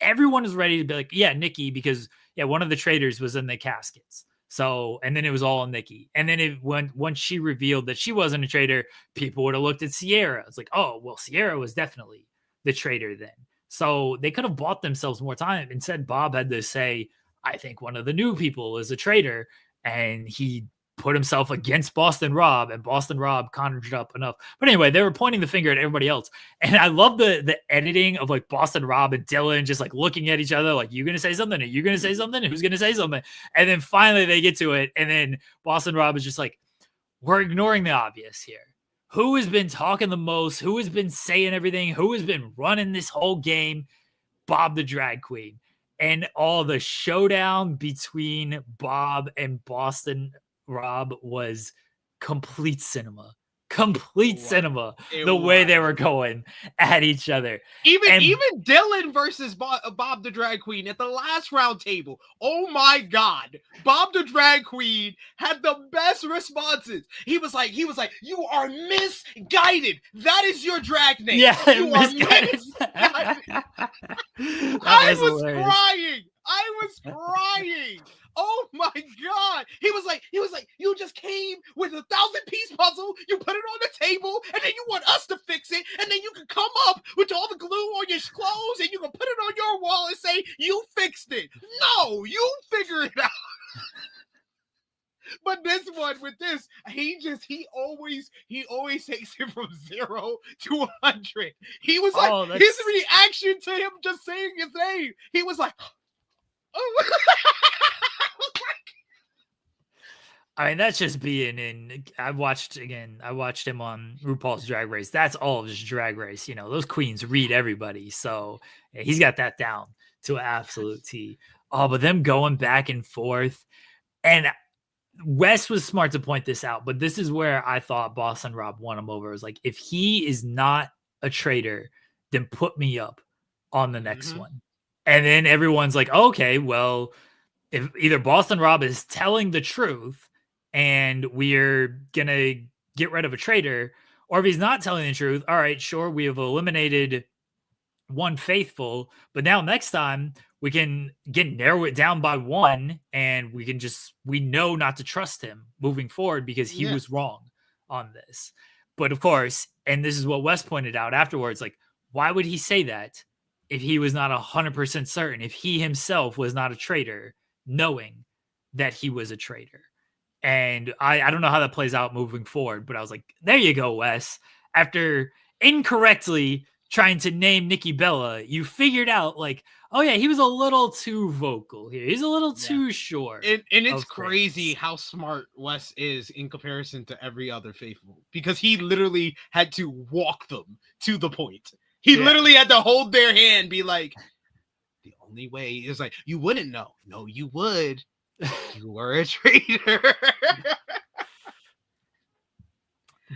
Everyone is ready to be like, yeah, Nikki, because yeah, one of the traitors was in the caskets. So, and then it was all on Nikki. And then once she revealed that she wasn't a traitor, people would have looked at Sierra. It's like, oh, well, Sierra was definitely the traitor then. So they could have bought themselves more time. Instead, Bob had to say, I think one of the new people is a traitor. And he put himself against Boston Rob, and Boston Rob conjured up enough. But anyway, they were pointing the finger at everybody else. And I love the editing of like Boston Rob and Dylan just like looking at each other, like, you gonna say something? Are you gonna say something? Who's gonna say something? And then finally they get to it. And then Boston Rob is just like, we're ignoring the obvious here. Who has been talking the most? Who has been saying everything? Who has been running this whole game? Bob the drag queen. And all the showdown between Bob and Boston Rob was complete cinema. Complete cinema. The way they were going at each other. Even Dylan versus Bob the drag queen at the last round table. Oh my God. Bob the drag queen had the best responses. He was like, you are misguided. That is your drag name. Yeah, you misguided. I was crying. Oh my God. He was like, you just came with a 1,000-piece puzzle, you put it on the table, and then you want us to fix it, and then you can come up with all the glue on your clothes, and you can put it on your wall and say, you fixed it. No, you figure it out. But this one with this, he always takes it from 0 to 100. He was like, his reaction to him just saying his name, he was like, oh. I mean, that's just being in. I watched him on RuPaul's Drag Race. That's all of his Drag Race. You know, those queens read everybody. So yeah, he's got that down to an absolute T. Oh, but them going back and forth. And Wes was smart to point this out, but this is where I thought Boston Rob won him over. It was like, if he is not a traitor, then put me up on the next one. And then everyone's like, okay, well, if either Boston Rob is telling the truth and we're going to get rid of a traitor, or if he's not telling the truth, all right, sure, we have eliminated one faithful, but now next time we can narrow it down by one, and we know not to trust him moving forward because he was wrong on this. But of course, and this is what Wes pointed out afterwards, like, why would he say that if he was not 100% certain, if he himself was not a traitor, knowing that he was a traitor? And I don't know how that plays out moving forward, but I was like, there you go, Wes. After incorrectly trying to name Nikki Bella, you figured out, like, oh yeah, he was a little too vocal here. He's a little too sure. And it's crazy how smart Wes is in comparison to every other faithful, because he literally had to walk them to the point. He literally had to hold their hand, be like, the only way is like, you wouldn't know. No, you would. You were a traitor.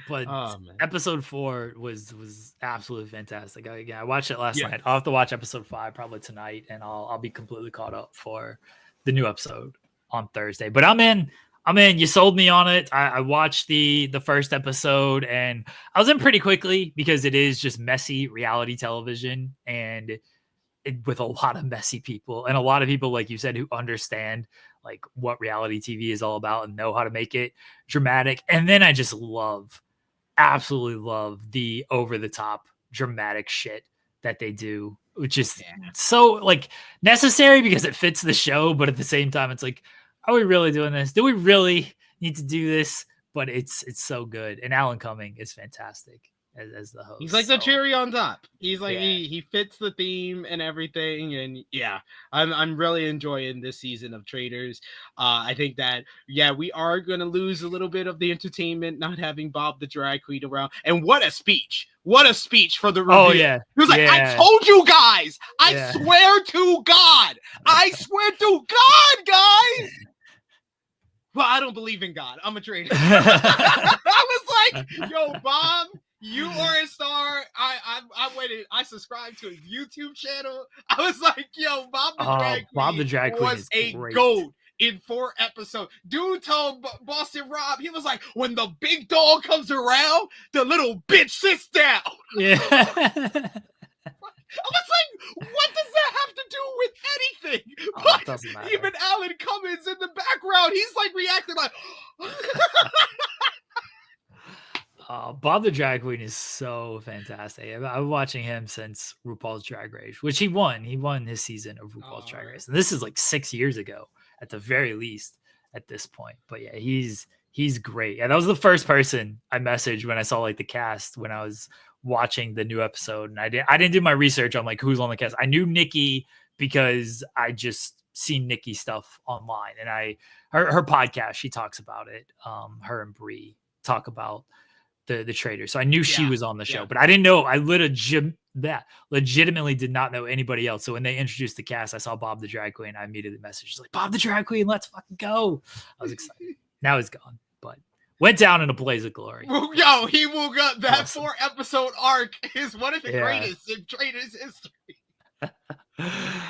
But episode 4 was absolutely fantastic. I watched it last night. I'll have to watch episode 5 probably tonight, and I'll be completely caught up for the new episode on Thursday. But I'm in. You sold me on it. I watched the first episode, and I was in pretty quickly because it is just messy reality television, and with a lot of messy people and a lot of people, like you said, who understand like what reality TV is all about and know how to make it dramatic. And then I just absolutely love the over the top dramatic shit that they do, which is so like necessary because it fits the show. But at the same time, it's like, are we really doing this? Do we really need to do this? But it's so good. And Alan Cumming is fantastic as the host. He's like the so. cherry on top. He's like Yeah. he fits the theme and everything, and yeah, I'm really enjoying this season of Traders. I think that we are gonna lose a little bit of the entertainment not having Bob the drag queen around. And what a speech! What a speech for the reveal. Oh yeah, He was like, yeah. "I told you guys. I Yeah. swear to God. I swear to God, guys." Well, I don't believe in God. I'm a trader. I was like, "Yo, Bob, you are a star." I waited. I subscribed to his YouTube channel. I was like, "Yo, Bob the Drag Queen, Bob the Drag Queen was is a great. GOAT in 4 episodes." Dude told Boston Rob, he was like, "When the big dog comes around, the little bitch sits down." Yeah. I was like, what does that have to do with anything? It doesn't matter. Even Alan Cummins in the background, he's like reacting like. Bob the Drag Queen is so fantastic. I've been watching him since RuPaul's Drag Race, which he won. He won his season of RuPaul's Drag Race, and this is like 6 years ago at the very least at this point. But yeah, he's great. Yeah, that was the first person I messaged when I saw like the cast when I was watching the new episode, and I didn't do my research on like who's on the cast. I knew Nikki because I just seen Nikki stuff online, and her podcast, she talks about it. Her and Bree talk about the Trader, so I knew she was on the show, but I didn't know. I legitimately did not know anybody else. So when they introduced the cast, I saw Bob the Drag Queen. I immediately messaged like, "Bob the Drag Queen, let's fucking go!" I was excited. Now he's gone, but went down in a blaze of glory. Yo, he will go. That Awesome. 4-episode arc is one of the greatest in Traders history.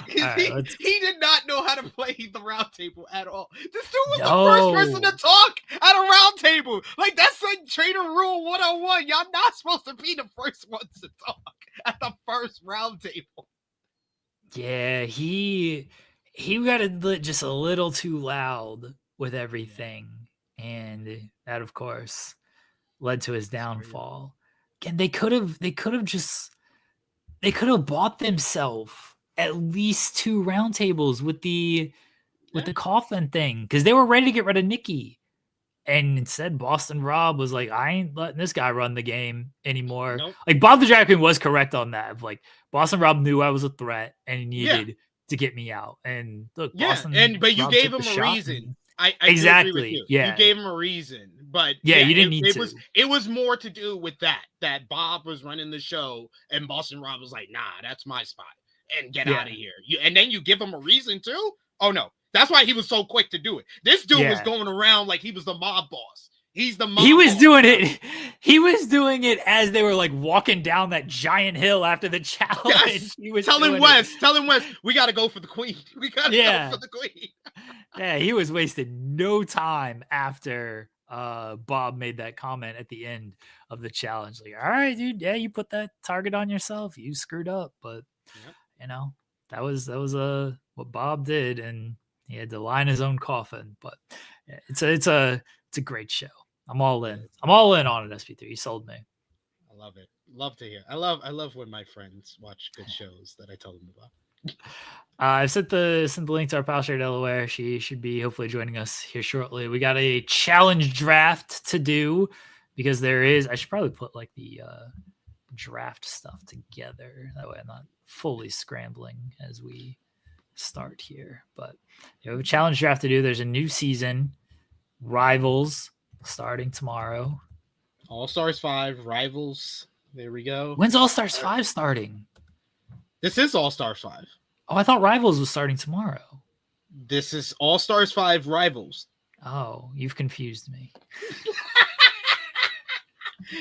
He did not know how to play the round table at all. This dude was the first person to talk at a round table. Like, that's like Trader Rule 101. Y'all not supposed to be the first ones to talk at the first round table. Yeah, he got just a little too loud with everything, and that of course led to his downfall. Again, they could have bought themselves at least 2 roundtables with the coffin thing, because they were ready to get rid of Nikki, and instead Boston Rob was like, "I ain't letting this guy run the game anymore." Nope. Like, Bob the Drag Queen was correct on that. Like, Boston Rob knew I was a threat and he needed to get me out. And look, but you gave him a reason. I exactly. Agree with you. Yeah, you gave him a reason, but you didn't need to. It was more to do with that Bob was running the show and Boston Rob was like, "Nah, that's my spot, and get out of here." And then you give him a reason too. Oh no, that's why he was so quick to do it. This dude was going around like he was the mob boss. He's the mob. He was doing it. He was doing it as they were like walking down that giant hill after the challenge. Yes. He was telling Wes, we got to go for the queen. We got to go for the queen. Yeah, he was wasting no time after Bob made that comment at the end of the challenge. Like, all right, dude, you put that target on yourself. You screwed up, but you know, that was what Bob did, and he had to line his own coffin. But it's a great show. I'm all in. I'm all in on it, SP3. You sold me. I love it. Love to hear. I love when my friends watch good shows that I tell them about. I've sent the link to our pal Cher Delaware. She should be hopefully joining us here shortly. We got a challenge draft to do because I should probably put like the draft stuff together. That way I'm not fully scrambling as we start here. But we have a challenge draft to do. There's a new season, Rivals, starting tomorrow. All Stars 5, Rivals. There we go. When's All Stars 5 starting? This is All Stars 5. Oh, I thought Rivals was starting tomorrow. This is All Stars 5 Rivals. Oh, you've confused me.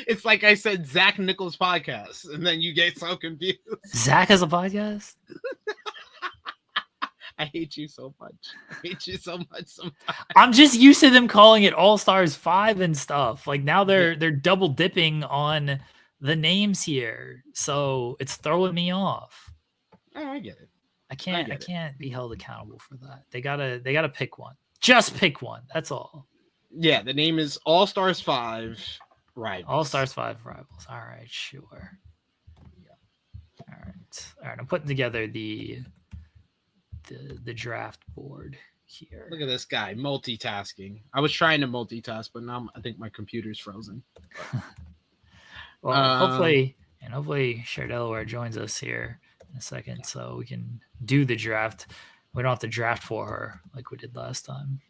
It's like I said, Zach Nichols' podcast, and then you get so confused. Zach has a podcast? I hate you so much. I hate you so much sometimes. I'm just used to them calling it All Stars 5 and stuff. Like now they're double dipping on the names here. So it's throwing me off. Oh, I get it. I can't be held accountable for that. They gotta pick one. Just pick one. That's all. Yeah, the name is All Stars 5 Rivals. All Stars 5 Rivals. All right, sure. Yeah. All right. I'm putting together the draft board here. Look at this guy multitasking. I was trying to multitask, but now I think my computer's frozen. Well, hopefully Cher Delaware joins us here in a second, so we can do the draft. We don't have to draft for her like we did last time.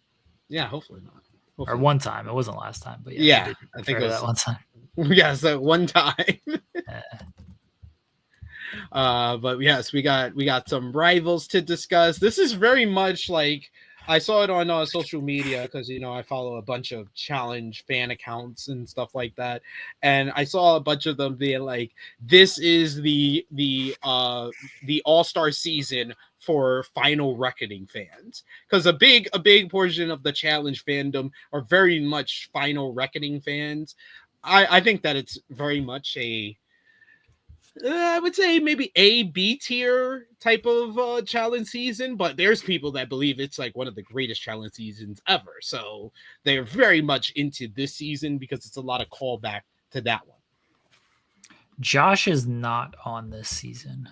Yeah, hopefully not. Or one time. It wasn't last time, but yeah, we did I think it was that one time. Yeah, so one time. But yes, we got some rivals to discuss. This is very much like I saw it on social media because I follow a bunch of challenge fan accounts and stuff like that, and I saw a bunch of them being like, "This is the All-Star season for Final Reckoning fans," because a big portion of the challenge fandom are very much Final Reckoning fans. I think that it's very much I would say maybe B tier type of challenge season, but there's people that believe it's like one of the greatest challenge seasons ever. So they're very much into this season because it's a lot of callback to that one. Josh is not on this season,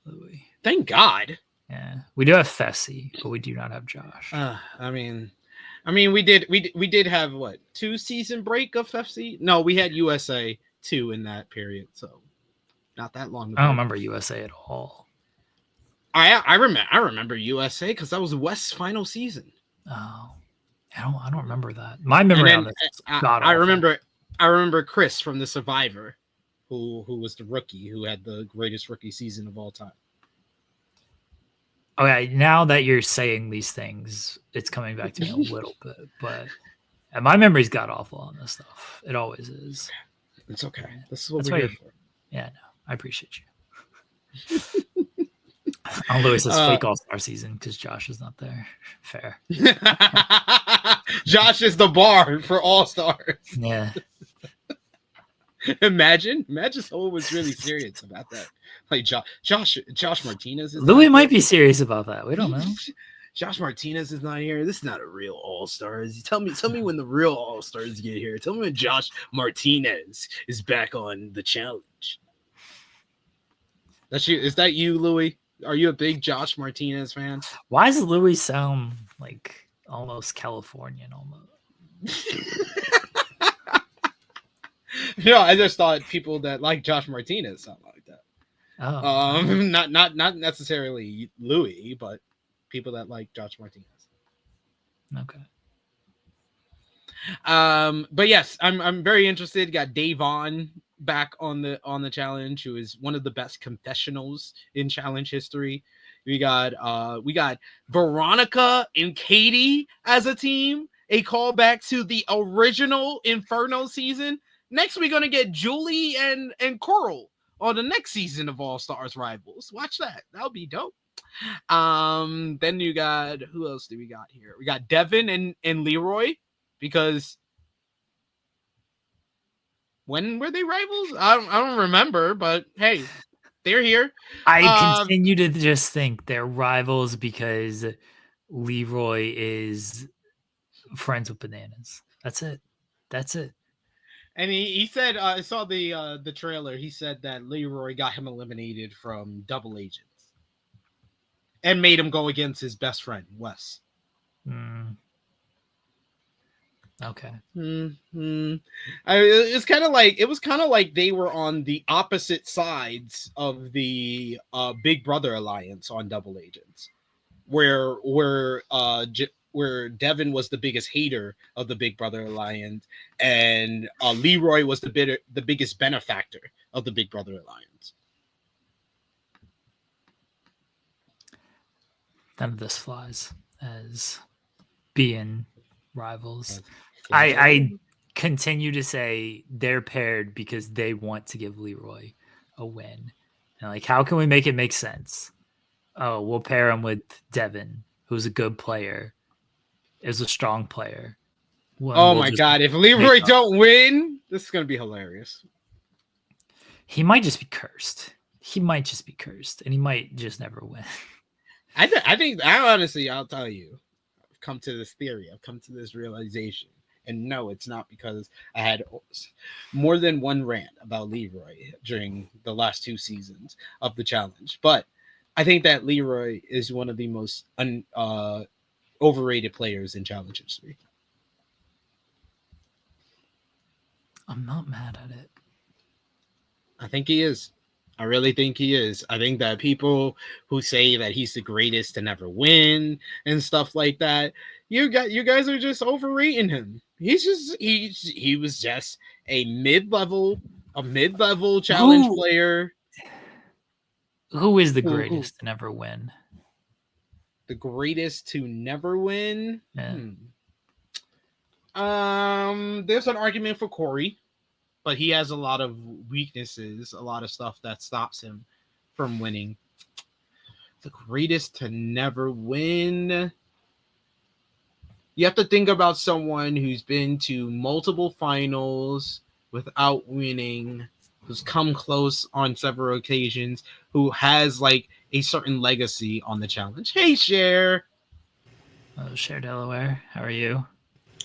Louis. Thank God. Yeah, we do have Fessy, but we do not have Josh. I mean, we did have what 2-season break of Fessy? No, we had USA 2 in that period, so. Not that long ago. I don't remember USA at all. I remember USA because that was West's final season. Oh, I don't remember that. My memory on this. I remember Chris from the Survivor, who was the rookie who had the greatest rookie season of all time. Okay, now that you're saying these things, it's coming back to me a little bit, but my memory's got awful on this stuff. It always is. It's okay. This is what we're here for. Yeah, no. I appreciate you. On Lewis's fake All-Star season because Josh is not there. Fair. Josh is the bar for All-Stars. Yeah. Imagine someone was really serious about that. Like Josh Martinez. Louis might be serious about that. We don't know. Josh Martinez is not here. This is not a real All-Stars. Tell me when the real All-Stars get here. Tell me when Josh Martinez is back on the challenge. That's you. Is that you, Louis? Are you a big Josh Martinez fan? Why does Louis sound like almost Californian? Almost. I just thought people that like Josh Martinez sound like that. Oh. Not necessarily Louis, but people that like Josh Martinez. Okay. But yes, I'm very interested. Got Davon back on the challenge, who is one of the best confessionals in challenge history. We got Veronica and Katie as a team, a callback to the original Inferno season. Next, we're gonna get Julie and Coral on the next season of All Stars Rivals. Watch that. That'll be dope. Then you got, who else do we got here? We got Devin and Leroy, because when were they rivals? I don't remember, but hey, they're here. I continue to just think they're rivals because Leroy is friends with Bananas. That's it. And he said, I saw the trailer. He said that Leroy got him eliminated from Double Agents and made him go against his best friend, Wes. Okay. It was kind of like they were on the opposite sides of the Big Brother alliance on Double Agents, where Devin was the biggest hater of the Big Brother alliance, and Leroy was the biggest benefactor of the Big Brother alliance. None of this flies as being rivals. I continue to say they're paired because they want to give Leroy a win. And like, how can we make it make sense? Oh, we'll pair him with Devin, who's a good player, is a strong player. We'll my God. If Leroy don't win, this is going to be hilarious. He might just be cursed. And he might just never win. I think honestly, I'll tell you, I've come to this theory. I've come to this realization. And no, it's not because I had more than one rant about Leroy during the last 2 seasons of the challenge. But I think that Leroy is one of the most overrated players in challenge history. I'm not mad at it. I think he is. I really think he is. I think that people who say that he's the greatest to never win and stuff like that, you guys are just overrating him. He was just a mid-level challenge player. Who is the greatest to never win? The greatest to never win? Yeah. There's an argument for Corey, but he has a lot of weaknesses, a lot of stuff that stops him from winning. The greatest to never win. You have to think about someone who's been to multiple finals without winning, who's come close on several occasions, who has like a certain legacy on the challenge. Hey, Cher. Cher Delaware, how are you?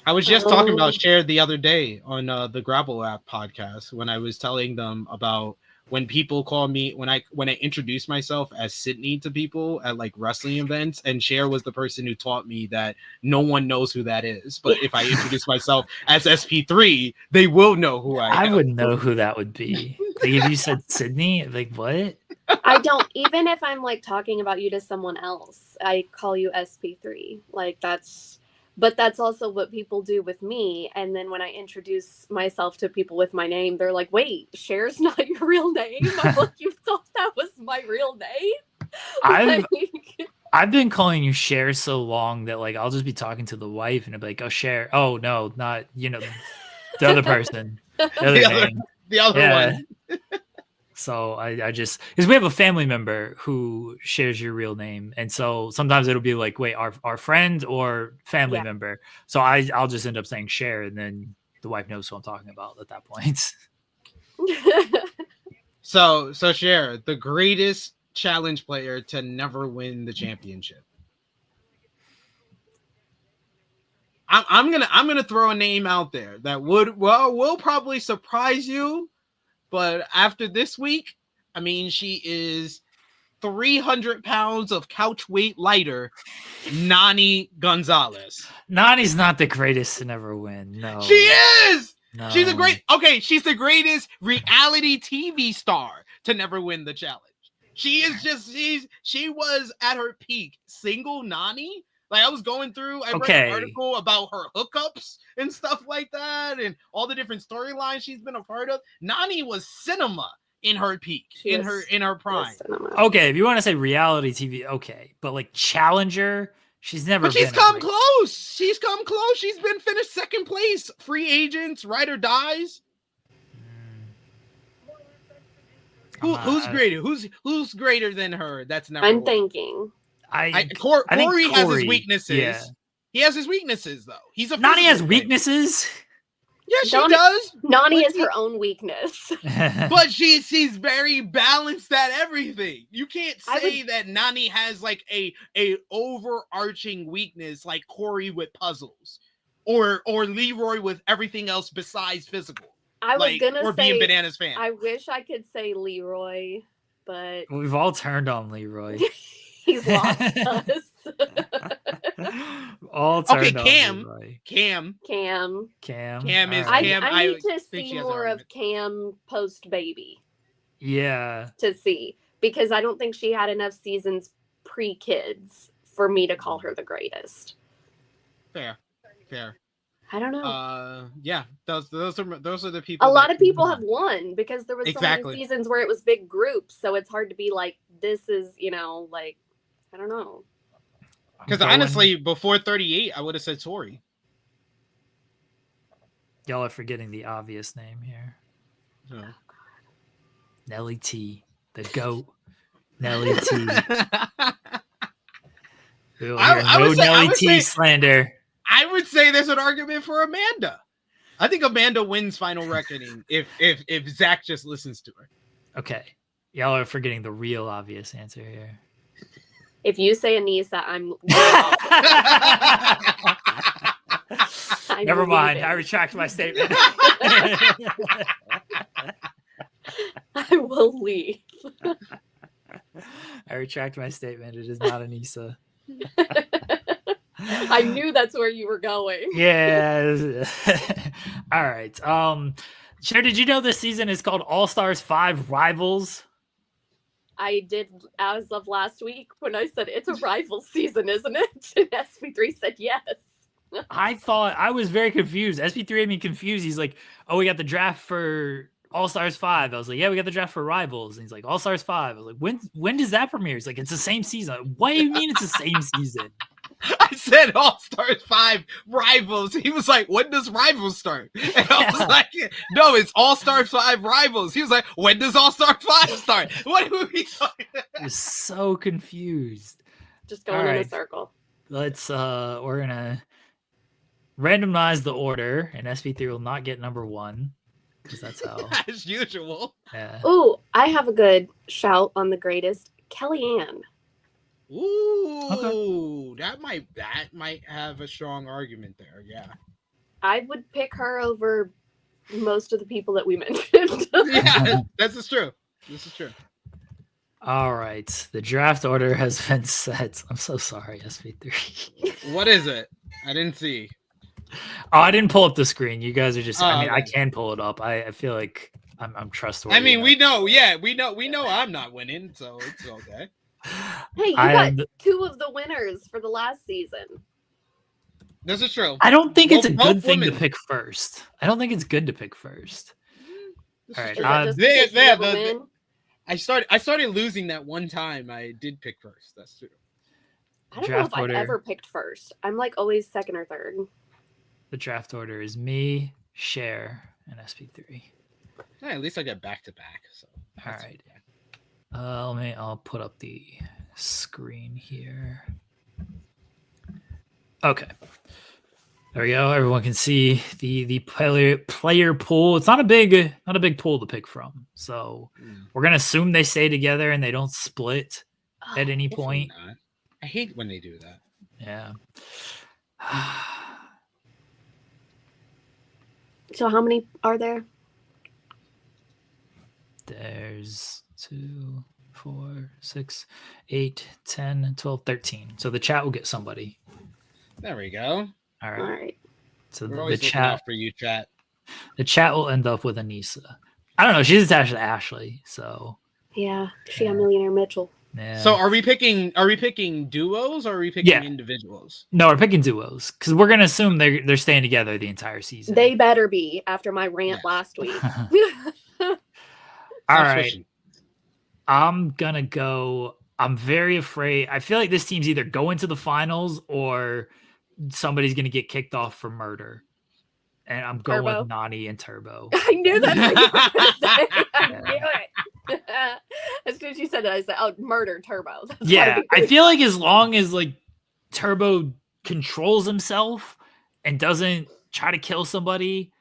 I was just talking about Cher the other day on the Grapple App podcast when I was telling them about when people call me when I introduce myself as Sydney to people at like wrestling events, and Cher was the person who taught me that no one knows who that is. But if I introduce myself as SP3, they will know who I am. I wouldn't know who that would be. Like if you said Sydney, like what? I don't, even if I'm like talking about you to someone else, I call you SP3. Like but that's also what people do with me. And then when I introduce myself to people with my name, they're like, wait, Cher's not your real name? I'm like, you thought that was my real name? I've been calling you Cher so long that like I'll just be talking to the wife and I'll be like, oh, Cher. Oh, no, not, the other person. The other one. So I just, because we have a family member who shares your real name. And so sometimes it'll be like, wait, our friend or family member. So I'll just end up saying Cher, and then the wife knows who I'm talking about at that point. So Cher, the greatest challenge player to never win the championship. I'm gonna throw a name out there that will probably surprise you. But after this week, I mean, she is 300 pounds of couch weight lighter, Nani Gonzalez. Nani's not the greatest to never win. No. She is! No. She's the greatest reality TV star to never win the challenge. She was at her peak. Single Nani. Like I was going through, I read an article about her hookups and stuff like that, and all the different storylines she's been a part of. Nani was cinema in her peak, in her prime. Okay, if you want to say reality TV, okay, but like challenger, she's never. But she's come close. She's come close. She's been finished second place. Free agents, ride or dies. Who's greater? Who's greater than her? That's never. I'm thinking. Corey has his weaknesses. Yeah. He has his weaknesses, though. He's a Nani has weaknesses. Yeah, she does. Nani is her own weakness. But she's very balanced at everything. You can't say that Nani has like a overarching weakness like Corey with puzzles, or Leroy with everything else besides physical. I was gonna or say, being Bananas fan. I wish I could say Leroy, but we've all turned on Leroy. He's lost us. All turned on Cam. Leroy. Cam is I Cam. I need to see more of Cam post baby. Yeah. To see, because I don't think she had enough seasons pre kids for me to call her the greatest. Fair. I don't know. Yeah, those are the people. A lot of people have won because there was so many seasons where it was big groups, so it's hard to be like, this is, like, I don't know. Because honestly, before 38, I would have said Tori. Y'all are forgetting the obvious name here. Oh. Nelly T, the GOAT. Nelly T. Nelly T slander. I would say there's an argument for Amanda. I think Amanda wins Final Reckoning if Zach just listens to her. Okay. Y'all are forgetting the real obvious answer here. If you say Anissa, I'm Never mind. I retract my statement. I will leave. I retract my statement. It is not Anissa. I knew that's where you were going. Yeah. All right. Cher, did you know this season is called All Stars 5 Rivals? I did as of last week when I said it's a rival season, isn't it? And SP3 said yes. I was very confused. SP3 made me confused. He's like, oh, we got the draft for All Stars 5. I was like, yeah, we got the draft for Rivals. And he's like, All Stars 5. I was like, when does that premiere? He's like, it's the same season. What do you mean it's the same season? I said All Stars 5 Rivals. He was like, when does Rivals start? And I was like, no, it's All Stars 5 Rivals. He was like, when does All Stars 5 start? What are we talking about? I was so confused. Just going in a circle. Let's we're gonna randomize the order, and SP3 will not get number 1 because that's how. As usual. Yeah. Ooh, I have a good shout on the greatest, Kellyanne. Ooh, that might have a strong argument there. Yeah. I would pick her over most of the people that we mentioned. Yeah, this is true. This is true. All right, the draft order has been set. I'm so sorry, SP3. What is it? I didn't see. Oh, I didn't pull up the screen. You guys are just. I mean, okay. I can pull it up. I feel like I'm trustworthy. I mean, we know. Yeah, we know. I'm not winning, so it's okay. Hey, you got 2 of the winners for the last season. This is true. I don't think it's a good thing women. to pick first. I don't think it's good to pick first. All right. I started losing that one time. I did pick first. That's true. I don't know if I've ever picked first. I'm like always second or third. The draft order is me, Cher, and SP3. Yeah, at least I got back to back. So all right. I'll put up the screen here. Okay. There we go. Everyone can see the player pool. It's not a big pool to pick from. So we're gonna assume they stay together and they don't split at any point. I hate when they do that. Yeah. So how many are there? There's 2, 4, 6, 8, 10, 12, 13. So the chat will get somebody. There we go. All right. So the chat for you, chat. The chat will end up with Anissa. I don't know. She's attached to Ashley, so yeah, she got Millionaire Mitchell. Yeah. So are we picking duos or are we picking individuals? No, we're picking duos because we're gonna assume they're staying together the entire season. They better be after my rant last week. All right. I'm gonna go. I'm very afraid. I feel like this team's either going to the finals or somebody's gonna get kicked off for murder. And I'm going with Nani and Turbo. I knew that. I knew it. As soon as you said that, I said, "Oh, murder Turbo." Yeah, I feel like as long as like Turbo controls himself and doesn't try to kill somebody,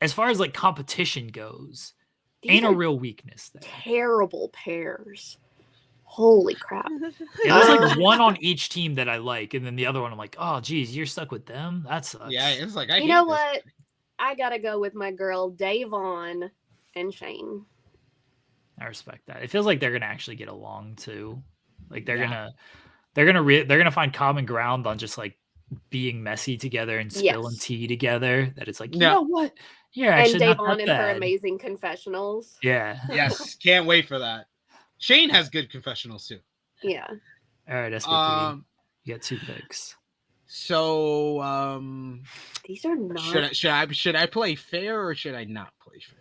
as far as like competition goes, ain't a real weakness there. Terrible pairs. Holy crap. There's like one on each team that I like, and then the other one I'm like, oh geez, you're stuck with them? That sucks. Yeah, it's like you know what? I gotta go with my girl Davon and Shane. I respect that. It feels like they're gonna actually get along too. Like they're gonna find common ground on just like being messy together and spilling tea together. That it's like, you know what? Yeah, actually and not Davon that and her bad. amazing confessionals. Yeah. Yes, can't wait for that. Shane has good confessionals too. Yeah. All right, SP3. You got 2 picks. So these are not. Should I play fair or should I not play fair?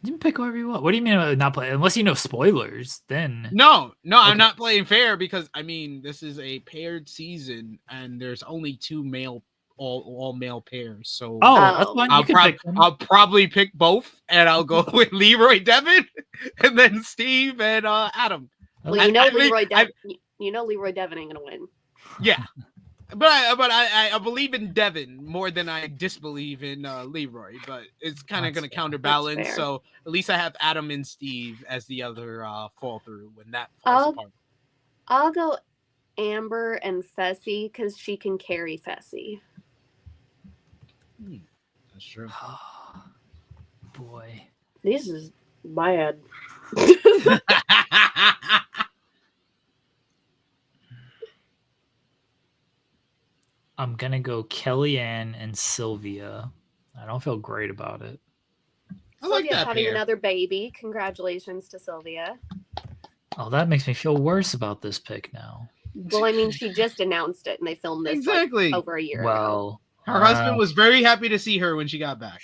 You can pick whoever you want. What do you mean about not play? Unless you know spoilers, then no, okay. I'm not playing fair because I mean this is a paired season and there's only 2 all male pairs. So that's fine. I'll probably pick both and I'll go with Leroy Devin and then Steve and Adam. Well, you know Leroy Devin ain't gonna win. Yeah. But I believe in Devin more than I disbelieve in Leroy, but it's kind of going to counterbalance. So at least I have Adam and Steve as the other fall through when that falls apart. I'll go Amber and Fessy because she can carry Fessy. That's true. Boy, this is bad. I'm gonna go Kellyanne and Sylvia. I don't feel great about it. I like Sylvia's that having pair. another baby. Congratulations to Sylvia. Oh, that makes me feel worse about this pick now. Well, I mean, she just announced it, and they filmed this Exactly. like over a year ago. Well, Her husband was very happy to see her when she got back.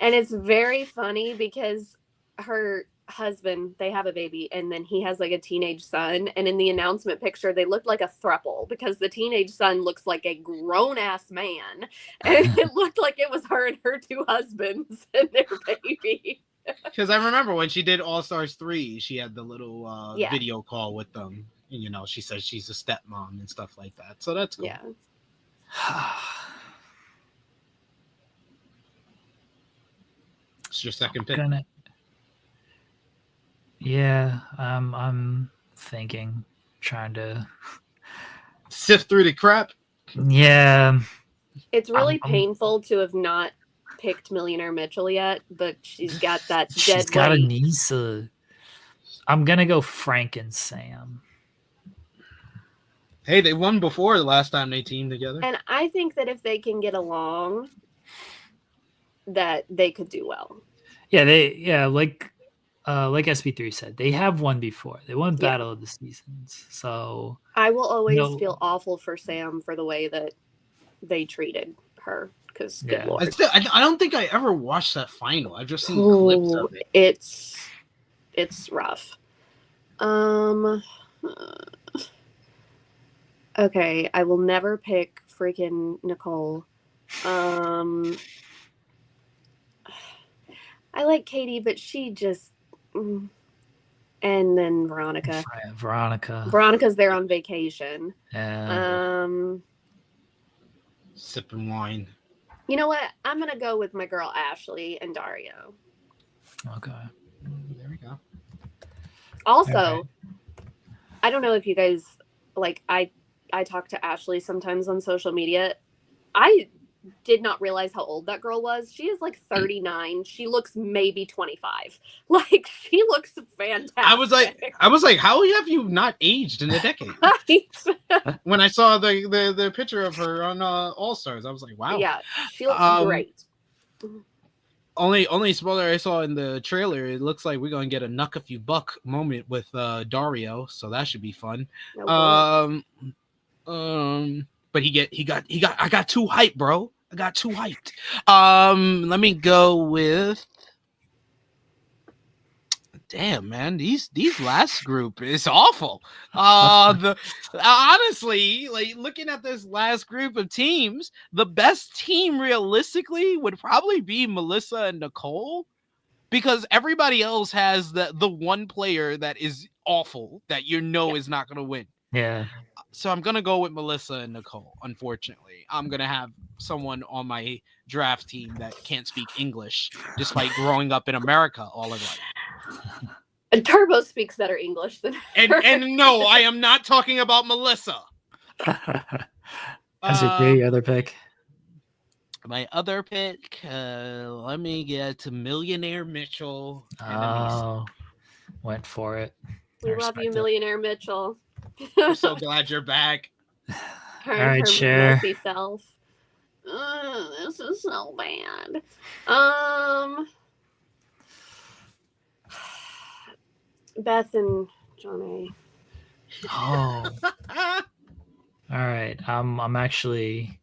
And it's very funny because her husband, they have a baby, and then he has like a teenage son. And in the announcement picture, they looked like a throuple because the teenage son looks like a grown-ass man. And it looked like it was her and her two husbands and their baby. Because I remember when she did All Stars 3, she had the little Yeah. video call with them. And, you know, she says she's a stepmom and stuff like that. So that's cool. Yeah. It's your second pick. Yeah, I'm thinking, trying to Sift through the crap. Yeah, It's really I'm- painful to have not picked Millionaire Mitchell yet, but she's got that dead she's got a weight. Nisa. I'm gonna go Frank and Sam. Hey, they won before the last time they teamed together. And I think that if they can get along, that they could do well. Yeah, like SP3 said, they have won before. They won Battle of the Seasons. So I will always No. feel awful for Sam for the way that they treated her. Because good Yeah. lord, I don't think I ever watched that final. I've just seen clips of it. it's rough. Okay, I will never pick freaking Nicole. I like Katie, but she just and then Veronica. Veronica. Veronica's there on vacation. Yeah. Sipping wine. You know what? I'm gonna go with my girl Ashley and Dario. Okay. There we go. Also, Okay. I don't know if you guys like. I talk to Ashley sometimes on social media. I did not realize how old that girl was. She is like 39. She looks maybe 25. Like she looks fantastic. I was like, how have you not aged in a decade? When I saw the picture of her on All Stars, I was like, wow. Yeah, she looks great. Only spoiler I saw in the trailer, it looks like we're gonna get a knuck a few buck moment with Dario, so that should be fun. No But I got too hyped, bro. I got too hyped. Let me go with. Damn, man, these last group is awful. Honestly, like looking at this last group of teams, the best team realistically would probably be Melissa and Nicole, because everybody else has the one player that is awful that is not going to win. Yeah. So I'm going to go with Melissa and Nicole. Unfortunately, I'm going to have someone on my draft team that can't speak English despite growing up in America all of life. And Turbo speaks better English than her. And no, I am not talking about Melissa. SP3, your other pick. My other pick, let me get to Millionaire Mitchell. Oh, went for it. We love you, Millionaire Mitchell. I'm so glad you're back. Her, All right, her Cher. messy self. This is so bad. Beth and John A. Oh. All right. I'm actually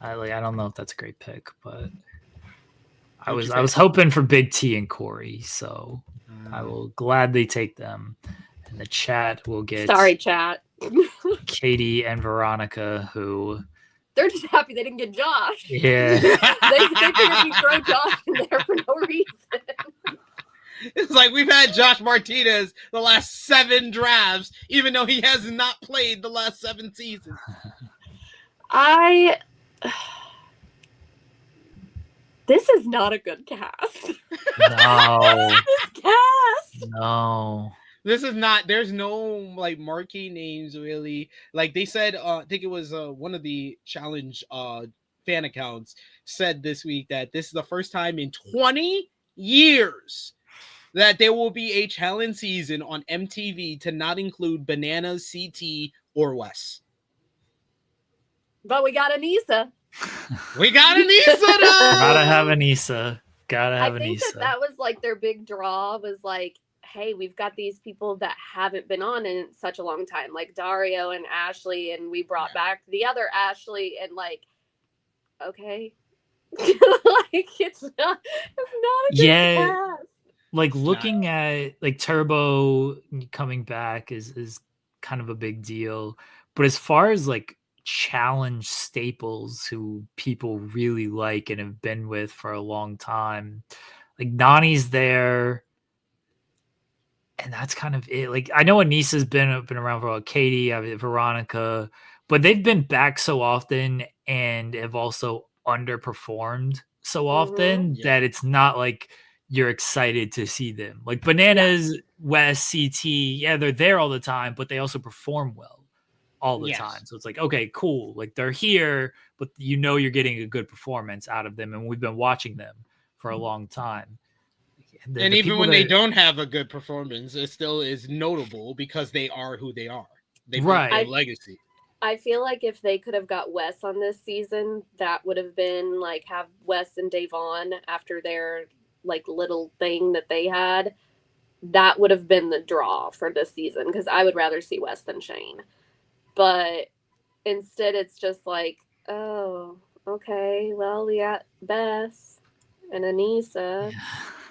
I don't know if that's a great pick, but I was hoping for Big T and Corey, so I will gladly take them. And the chat will get Sorry, chat. Katie and Veronica, who They're just happy they didn't get Josh. yeah. they figured we throw Josh in there for no reason. It's like we've had Josh Martinez the last 7 drafts, even though he has not played the last 7 seasons. This is not a good cast. No. This cast. No. This is not. There's no like marquee names really. Like they said, I think it was one of the challenge fan accounts said this week that this is the first time in 20 years that there will be a challenge season on MTV to not include Bananas, CT, or Wes. But we got Anissa. We got Anissa though. Gotta have Anissa. Gotta I have think Anissa. that was like their big draw was like, hey, we've got these people that haven't been on in such a long time, like Dario and Ashley, and we brought back the other Ashley, and like, okay, like it's not a good cast. Like looking at like Turbo coming back is kind of a big deal, but as far as like challenge staples who people really like and have been with for a long time, like Nani's there, and that's kind of it. Like I know Anissa's been around for a while, Katie, Veronica, but they've been back so often and have also underperformed so often that it's not like you're excited to see them. Like Bananas, West, CT, yeah, they're there all the time, but they also perform well all the time. So it's like, okay, cool. Like they're here, but you know you're getting a good performance out of them, and we've been watching them for a long time. And even when they don't have a good performance, it still is notable because they are who they are. They built their legacy. I feel like if they could have got Wes on this season, that would have been like have Wes and Davon after their like little thing that they had. That would have been the draw for this season because I would rather see Wes than Shane. But instead, it's just like, oh, okay, well, we got Beth and Anissa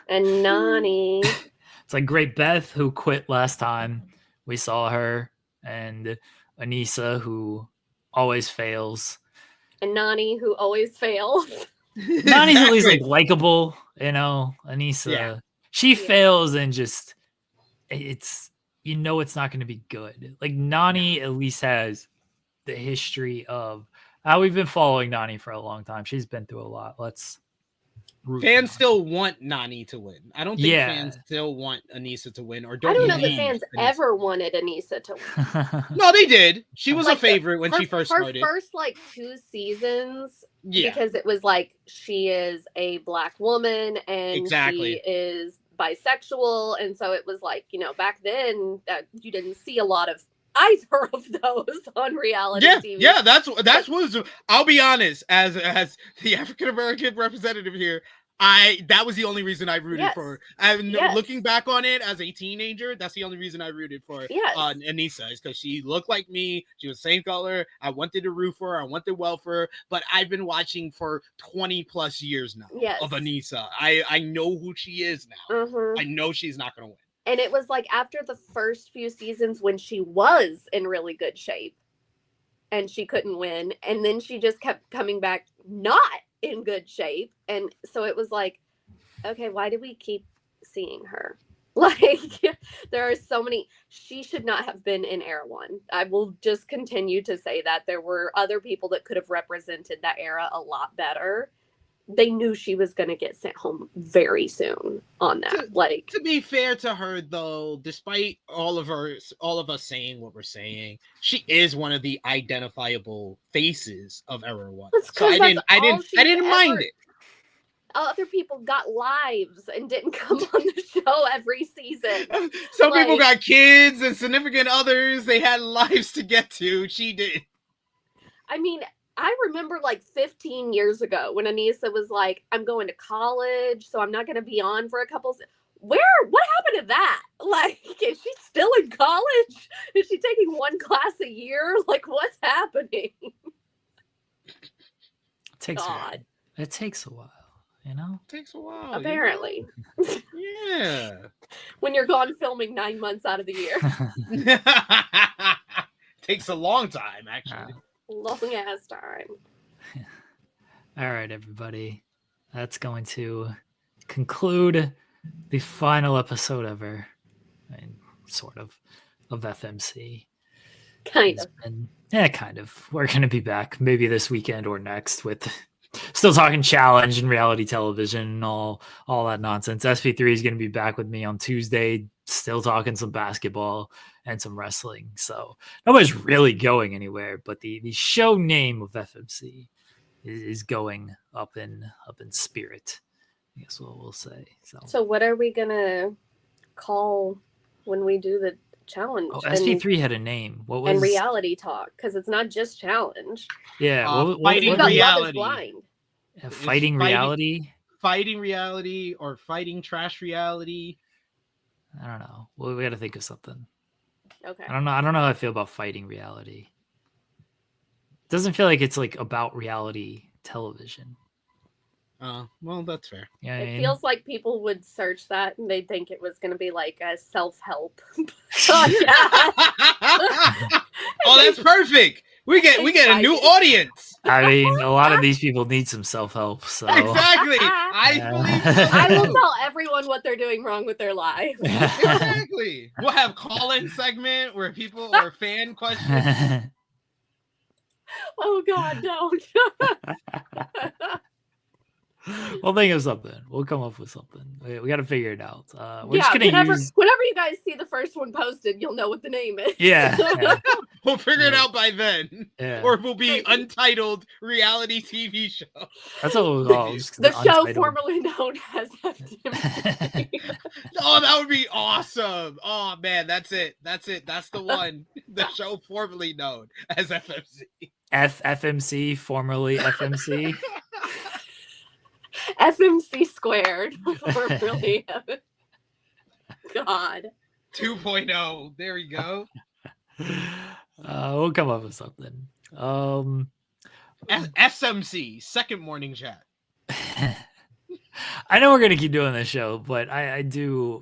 and Nani. It's like great Beth, who quit last time we saw her, and Anissa, who always fails. And Nani, who always fails. Nani's at least like likable, you know. Anissa, she fails and just it's it's not going to be good. Like Nani at least has the history of how we've been following Nani for a long time. She's been through a lot. Fans still want Nani to win. I don't think fans still want Anissa to win, or don't. I don't know that fans ever wanted Anissa to win. No, they did. She was like a favorite when she first started. Her first like 2 seasons, because it was like she is a Black woman and she is bisexual, and so it was like back then you didn't see a lot of either of those on reality TV. Yeah, that's what. I'll be honest, as the African American representative here, that was the only reason I rooted for her. Looking back on it as a teenager, that's the only reason I rooted for Anissa, is because she looked like me. She was the same color. I wanted to root for her. I wanted well for her. But I've been watching for 20 plus years now of Anissa. I know who she is now. I know she's not going to win. And it was like after the first few seasons when she was in really good shape and she couldn't win. And then she just kept coming back not in good shape. And so it was like, okay, why do we keep seeing her? Like there are so many. She should not have been in Era 1. I will just continue to say that. There were other people that could have represented that era a lot better. They knew she was going to get sent home very soon on that. To be fair to her, though, despite all of us saying what we're saying, she is one of the identifiable faces of Era 1. So I didn't mind it. Other people got lives and didn't come on the show every season. Some people got kids and significant others. They had lives to get to. She did. I mean, I remember like 15 years ago when Anissa was like, I'm going to college, so I'm not going to be on for a couple. What happened to that? Like, is she still in college? Is she taking 1 class a year? Like, what's happening? It takes a while, you know? It takes a while. Apparently. Yeah. When you're gone filming 9 months out of the year. Takes a long time, actually. Long ass time. All right, everybody. That's going to conclude the final episode ever. I mean, sort of FMC. Kind of. Kind of. We're going to be back maybe this weekend or next with still talking challenge and reality television and all that nonsense. SP3 is going to be back with me on Tuesday, still talking some basketball and some wrestling. So nobody's really going anywhere, but the show name of FMC is going up in spirit. I guess what we'll say. So what are we gonna call when we do the challenge? Oh, SP3 had a name. What was and reality talk? Because it's not just challenge. Yeah, fighting reality. Blind. Fighting reality. fighting reality or fighting trash reality? I don't know. Well, we got to think of something. Okay. I don't know. I don't know how I feel about fighting reality. It doesn't feel like it's like about reality television. Well, that's fair. Yeah, It feels like people would search that and they'd think it was going to be like a self-help. Oh, that's perfect. We get a new audience. I mean, a lot of these people need some self-help. So Exactly. I believe so. I will tell everyone what they're doing wrong with their life. Exactly. We'll have call-in segment where people are fan questions. Oh God, don't. We'll think of something. We'll come up with something. We got to figure it out. We're just gonna whenever use. you guys see the first one posted, you'll know what the name is. Yeah. We'll figure it out by then. Yeah. Or it will be untitled reality TV show. That's what we'll call it. The show formerly known as FMC. Oh, that would be awesome. Oh man, that's it. That's the one. The show formerly known as FMC. FMC, formerly FMC. FMC squared. Formerly. God. 2.0. There we go. We'll come up with something. SMC, second morning chat. I know we're gonna keep doing this show, but I do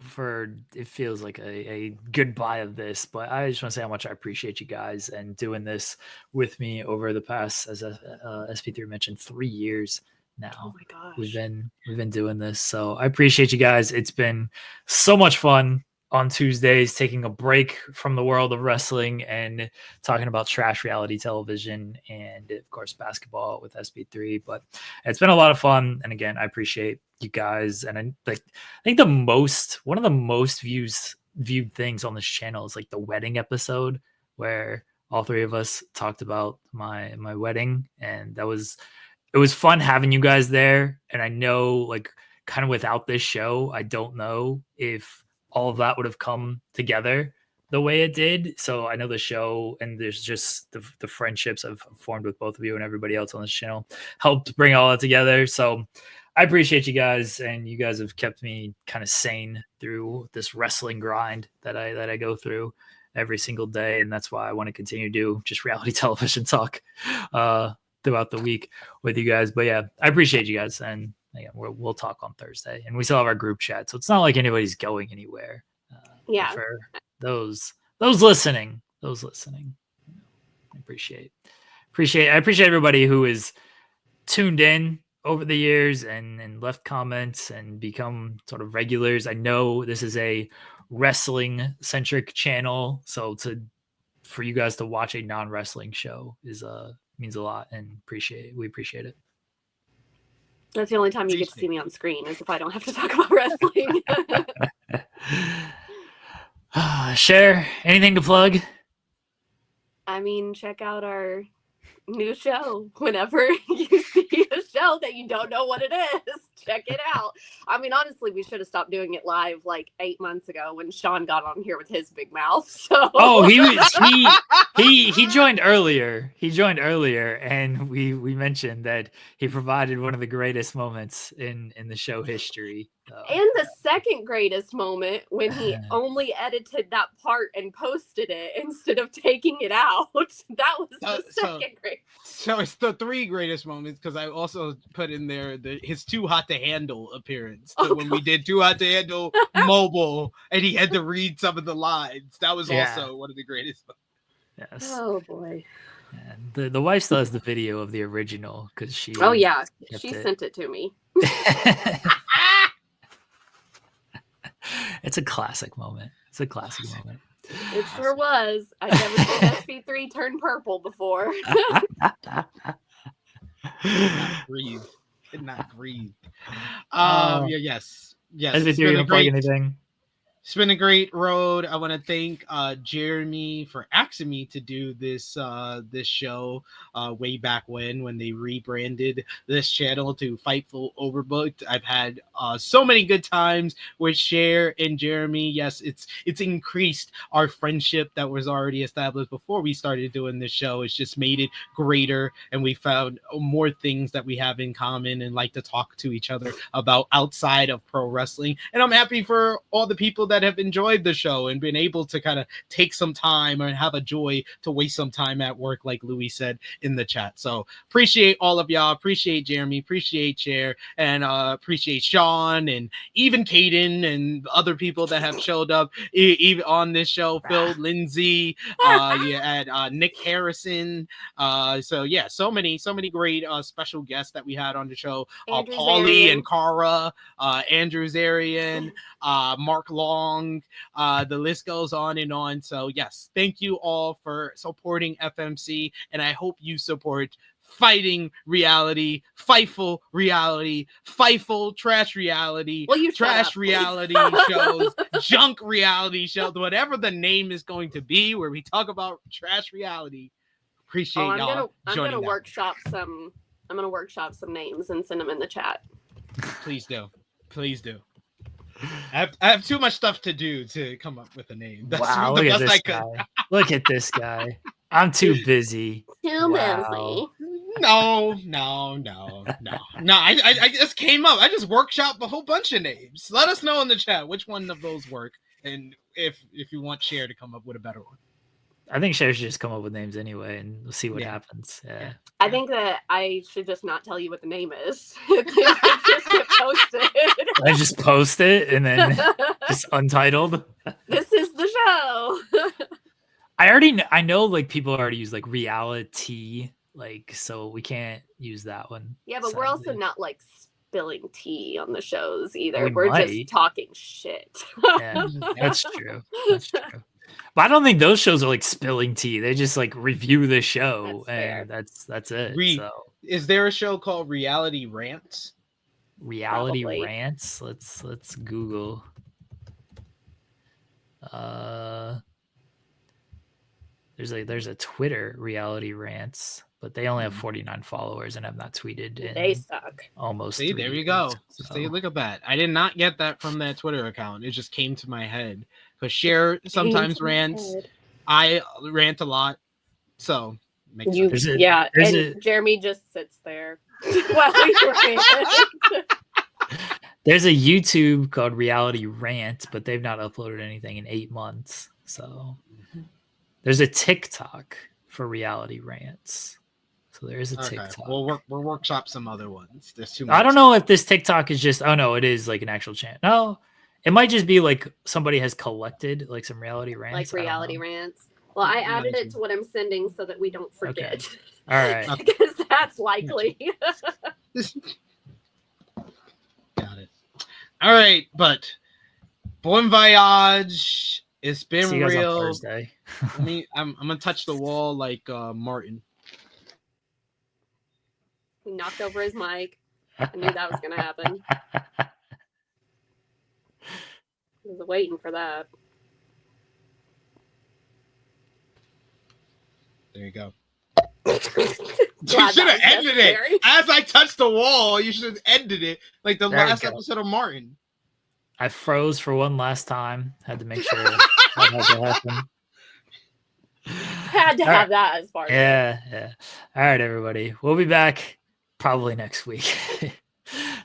it feels like a goodbye of this. But I just want to say how much I appreciate you guys and doing this with me over the past, as SP3 mentioned, 3 years now. Oh my gosh. We've been doing this, so I appreciate you guys. It's been so much fun on Tuesdays, taking a break from the world of wrestling and talking about trash reality television and, of course, basketball with SP3. But it's been a lot of fun. And again, I appreciate you guys. And I think one of the most viewed things on this channel is like the wedding episode where all three of us talked about my wedding. And it was fun having you guys there. And I know, like, kind of without this show, I don't know if all of that would have come together the way it did. So I know the show and there's just the friendships I've formed with both of you and everybody else on this channel helped bring all that together. So I appreciate you guys, and you guys have kept me kind of sane through this wrestling grind that I go through every single day. And that's why I want to continue to do just reality television talk throughout the week with you guys. But yeah, I appreciate you guys. And again, we'll talk on Thursday, and we still have our group chat, so it's not like anybody's going anywhere. Yeah. For those listening, I appreciate everybody who is tuned in over the years and left comments and become sort of regulars. I know this is a wrestling centric channel, so for you guys to watch a non-wrestling show means a lot, and we appreciate it. That's the only time you get to see me on screen, is if I don't have to talk about wrestling. Cher, anything to plug? I mean, check out our new show whenever you see a show that you don't know what it is. Check it out. I mean, honestly, we should have stopped doing it live like 8 months ago when Sean got on here with his big mouth. So he joined earlier. He joined earlier, and we mentioned that he provided one of the greatest moments in the show history. And the second greatest moment, when he only edited that part and posted it instead of taking it out. That was the second greatest. So it's the 3 greatest moments, because I also put in there his Too Hot to Handle appearance. When we did Too Hot to Handle mobile, and he had to read some of the lines. That was also one of the greatest moments. Yes. Oh boy. And the wife still has the video of the original because she. Oh yeah, she sent it to me. It's a classic moment. It sure was. I've never seen SP3 turn purple before. Could not breathe. Yes. SP3, you don't plug anything? It's been a great road. I want to thank Jeremy for asking me to do this this show way back when they rebranded this channel to Fightful Overbooked. I've had so many good times with Cher and Jeremy. Yes, it's increased our friendship that was already established before we started doing this show. It's just made it greater, and we found more things that we have in common and like to talk to each other about outside of pro wrestling. And I'm happy for all the people that have enjoyed the show and been able to kind of take some time and have a joy to waste some time at work, like Louis said in the chat. So appreciate all of y'all. Appreciate Jeremy. Appreciate Cher, and appreciate Sean and even Caden and other people that have showed up even on this show. Phil, Lindsay, you had Nick Harrison. So yeah, so many great special guests that we had on the show. Paulie and Cara, Andrew Zarian, Mark Long, the list goes on and on. So yes, thank you all for supporting FMC, and I hope you support fighting reality, Fightful reality, Fightful trash reality, trash reality shows, junk reality shows, whatever the name is going to be, where we talk about trash reality. Appreciate y'all. I'm gonna workshop some. I'm gonna workshop some names and send them in the chat. Please do. Please do. I have too much stuff to do to come up with a name. That's wow, the look best at this I could. guy. Look at this guy. I'm too busy. Too busy. No. I just came up. I just workshopped a whole bunch of names. Let us know in the chat which one of those work, and if you want Cher to come up with a better one. I think Cher should just come up with names anyway, and we'll see what happens. Yeah. I think that I should just not tell you what the name is. Just get posted. I just post it and then just untitled. This is the show. I know like people already use like reality, like, so we can't use that one. Yeah, but we're also not like spilling tea on the shows either. We We're might. just talking shit. Yeah, that's true. That's true. But I don't think those shows are like spilling tea. They just like review the show, and that's it. So. Is there a show called Reality Rants? Reality Rants? Let's Google. There's a Twitter Reality Rants, but they only have 49 followers and have not tweeted in they suck. Almost. See, there you go. So. See, look at that. I did not get that from that Twitter account. It just came to my head. Because Cher sometimes rants. I rant a lot. So makes sense. Jeremy just sits there while we rant. There's a YouTube called Reality Rant, but they've not uploaded anything in 8 months. So there's a TikTok for Reality Rants. So there is a TikTok. We'll workshop some other ones. There's too much. I don't know if this TikTok is just. Oh no, it is like an actual channel. No, it might just be like somebody has collected like some reality rants. Like reality rants. Well, I added it to what I'm sending so that we don't forget. Okay. All right. Because that's likely. Got it. All right, but bon voyage. It's been see you guys real. On Thursday. I'm gonna touch the wall like Martin. He knocked over his mic. I knew that was gonna happen. I was waiting for that. There you go. You should have ended it as I touched the wall. You should have ended it like the last episode of Martin. I froze for one last time. Had to make sure that had to happen. Had to have that as part of it. Yeah. All right, everybody. We'll be back probably next week.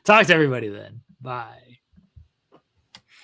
Talk to everybody then. Bye.